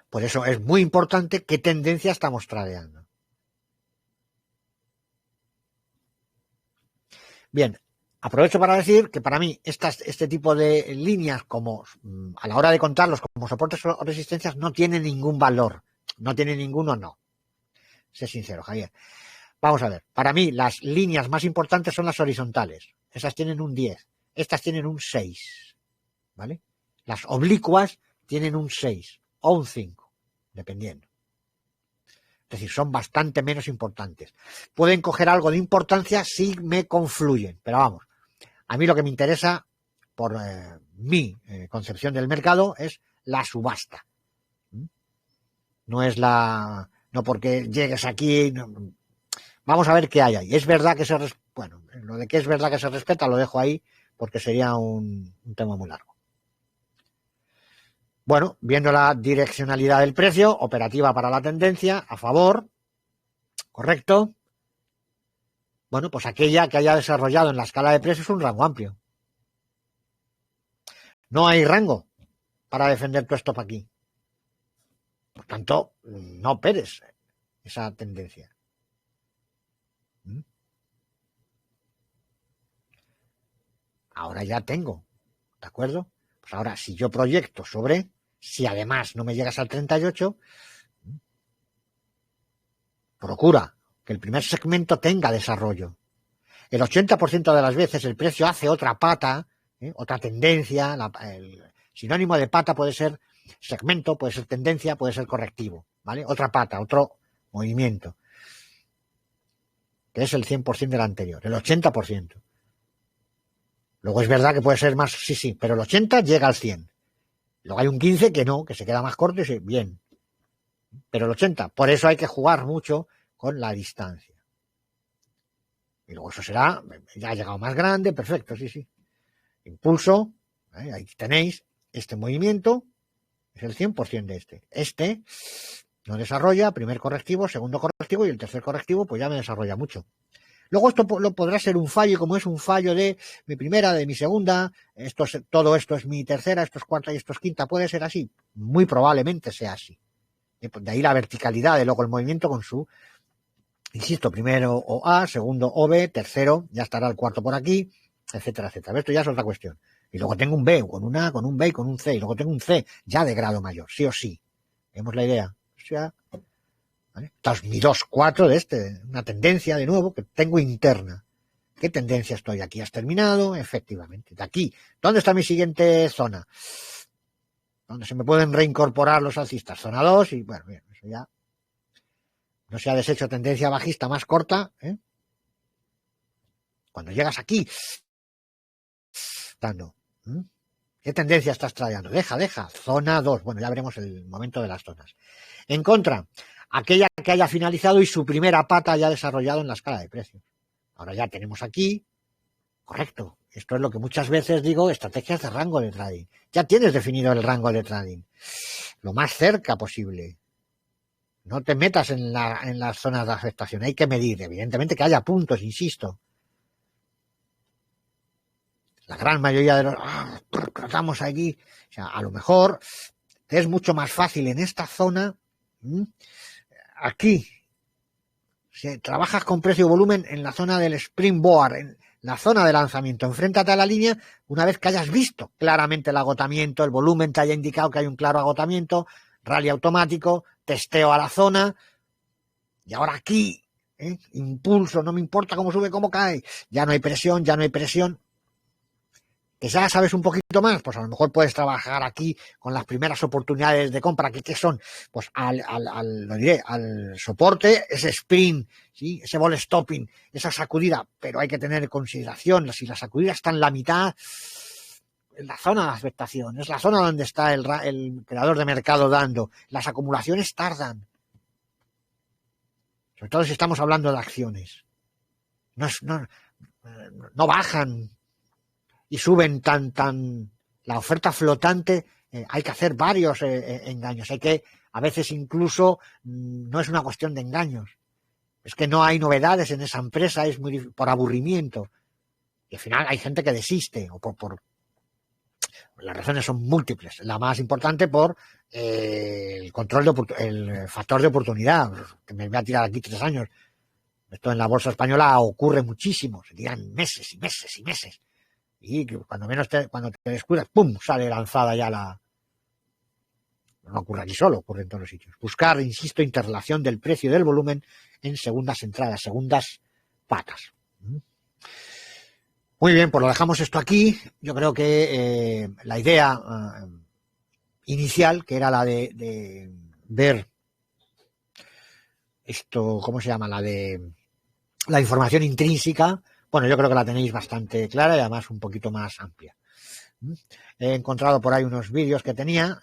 Por eso es muy importante qué tendencia estamos tradeando. Bien, aprovecho para decir que para mí este tipo de líneas, como a la hora de contarlos como soportes o resistencias, no tienen ningún valor. No tienen ninguno, no. Sé sincero, Javier. Vamos a ver, para mí las líneas más importantes son las horizontales. Esas tienen un 10, estas tienen un 6, ¿vale? Las oblicuas tienen un 6 o un 5, dependiendo. Es decir, son bastante menos importantes. Pueden coger algo de importancia si me confluyen, pero vamos, a mí lo que me interesa, por mi concepción del mercado, es la subasta. No es no porque llegues aquí. No, vamos a ver qué hay ahí. Es verdad que bueno, lo de que es verdad que se respeta lo dejo ahí porque sería un tema muy largo. Bueno, viendo la direccionalidad del precio, operativa para la tendencia, a favor, correcto. Bueno, pues aquella que haya desarrollado en la escala de precios un rango amplio. No hay rango para defender tu stop aquí. Por tanto, no operes esa tendencia. Ahora ya tengo, ¿de acuerdo? Pues ahora, si yo proyecto sobre, si además no me llegas al 38, procura que el primer segmento tenga desarrollo. El 80% de las veces el precio hace otra pata, otra tendencia. El sinónimo de pata puede ser segmento, puede ser tendencia, puede ser correctivo, ¿vale? Otra pata, otro movimiento, que es el 100% del anterior, el 80%. Luego es verdad que puede ser más, sí, pero el 80 llega al 100. Luego hay un 15 que no, que se queda más corto y dice, bien. Pero el 80, por eso hay que jugar mucho con la distancia. Y luego eso será, ya ha llegado más grande, perfecto, sí. Impulso, ahí tenéis, este movimiento es el 100% de este. Este no desarrolla, primer correctivo, segundo correctivo y el tercer correctivo pues ya me desarrolla mucho. Luego esto podrá ser un fallo, y como es un fallo de mi primera, de mi segunda, todo esto es mi tercera, esto es cuarta y esto es quinta, ¿puede ser así? Muy probablemente sea así. De ahí la verticalidad de luego el movimiento con su, insisto, primero OA, segundo OB, tercero, ya estará el cuarto por aquí, etcétera, etcétera. Esto ya es otra cuestión. Y luego tengo un B, con un B y con un C, y luego tengo un C ya de grado mayor, sí o sí. ¿Vemos la idea? O sea, ¿vale? Entonces, mi 2-4 de una tendencia de nuevo que tengo interna. ¿Qué tendencia estoy? Aquí has terminado, efectivamente. De aquí, ¿dónde está mi siguiente zona? Donde se me pueden reincorporar los alcistas. Zona 2 y bueno, bien, eso ya no se ha deshecho tendencia bajista más corta. Cuando llegas aquí, dando? ¿Qué tendencia estás trayendo? Deja. Zona 2. Bueno, ya veremos el momento de las zonas. En contra, aquella que haya finalizado y su primera pata haya desarrollado en la escala de precios. Ahora ya tenemos aquí, correcto. Esto es lo que muchas veces digo, estrategias de rango de trading. Ya tienes definido el rango de trading. Lo más cerca posible. No te metas en las zonas de afectación. Hay que medir, evidentemente, que haya puntos, insisto. La gran mayoría de los tratamos aquí. O sea, a lo mejor es mucho más fácil en esta zona. Aquí, si trabajas con precio y volumen en la zona del springboard, en la zona de lanzamiento, enfréntate a la línea una vez que hayas visto claramente el agotamiento, el volumen te haya indicado que hay un claro agotamiento, rally automático, testeo a la zona, y ahora aquí, impulso, no me importa cómo sube, cómo cae, ya no hay presión, que ya sabes un poquito más, pues a lo mejor puedes trabajar aquí con las primeras oportunidades de compra, que son, pues al soporte, ese sprint, ¿sí? Ese ball stopping, esa sacudida, pero hay que tener en consideración, si la sacudida está en la mitad, en la zona de afectación, es la zona donde está el creador de mercado dando, las acumulaciones tardan, sobre todo si estamos hablando de acciones, no bajan y suben tan la oferta flotante, hay que hacer varios engaños, hay que, a veces incluso, no es una cuestión de engaños, es que no hay novedades en esa empresa, es por aburrimiento, y al final hay gente que desiste, o por las razones son múltiples, la más importante por el factor de oportunidad, que me voy a tirar aquí 3 años, esto en la bolsa española ocurre muchísimo, se tiran meses y meses y meses, y cuando te descuidas, ¡pum!, sale lanzada ya No ocurre aquí solo, ocurre en todos los sitios. Buscar, insisto, interrelación del precio y del volumen en segundas entradas, segundas patas. Muy bien, pues lo dejamos esto aquí. Yo creo que la idea inicial, que era la de ver esto, ¿cómo se llama? La de la información intrínseca, bueno, yo creo que la tenéis bastante clara y además un poquito más amplia. He encontrado por ahí unos vídeos que tenía,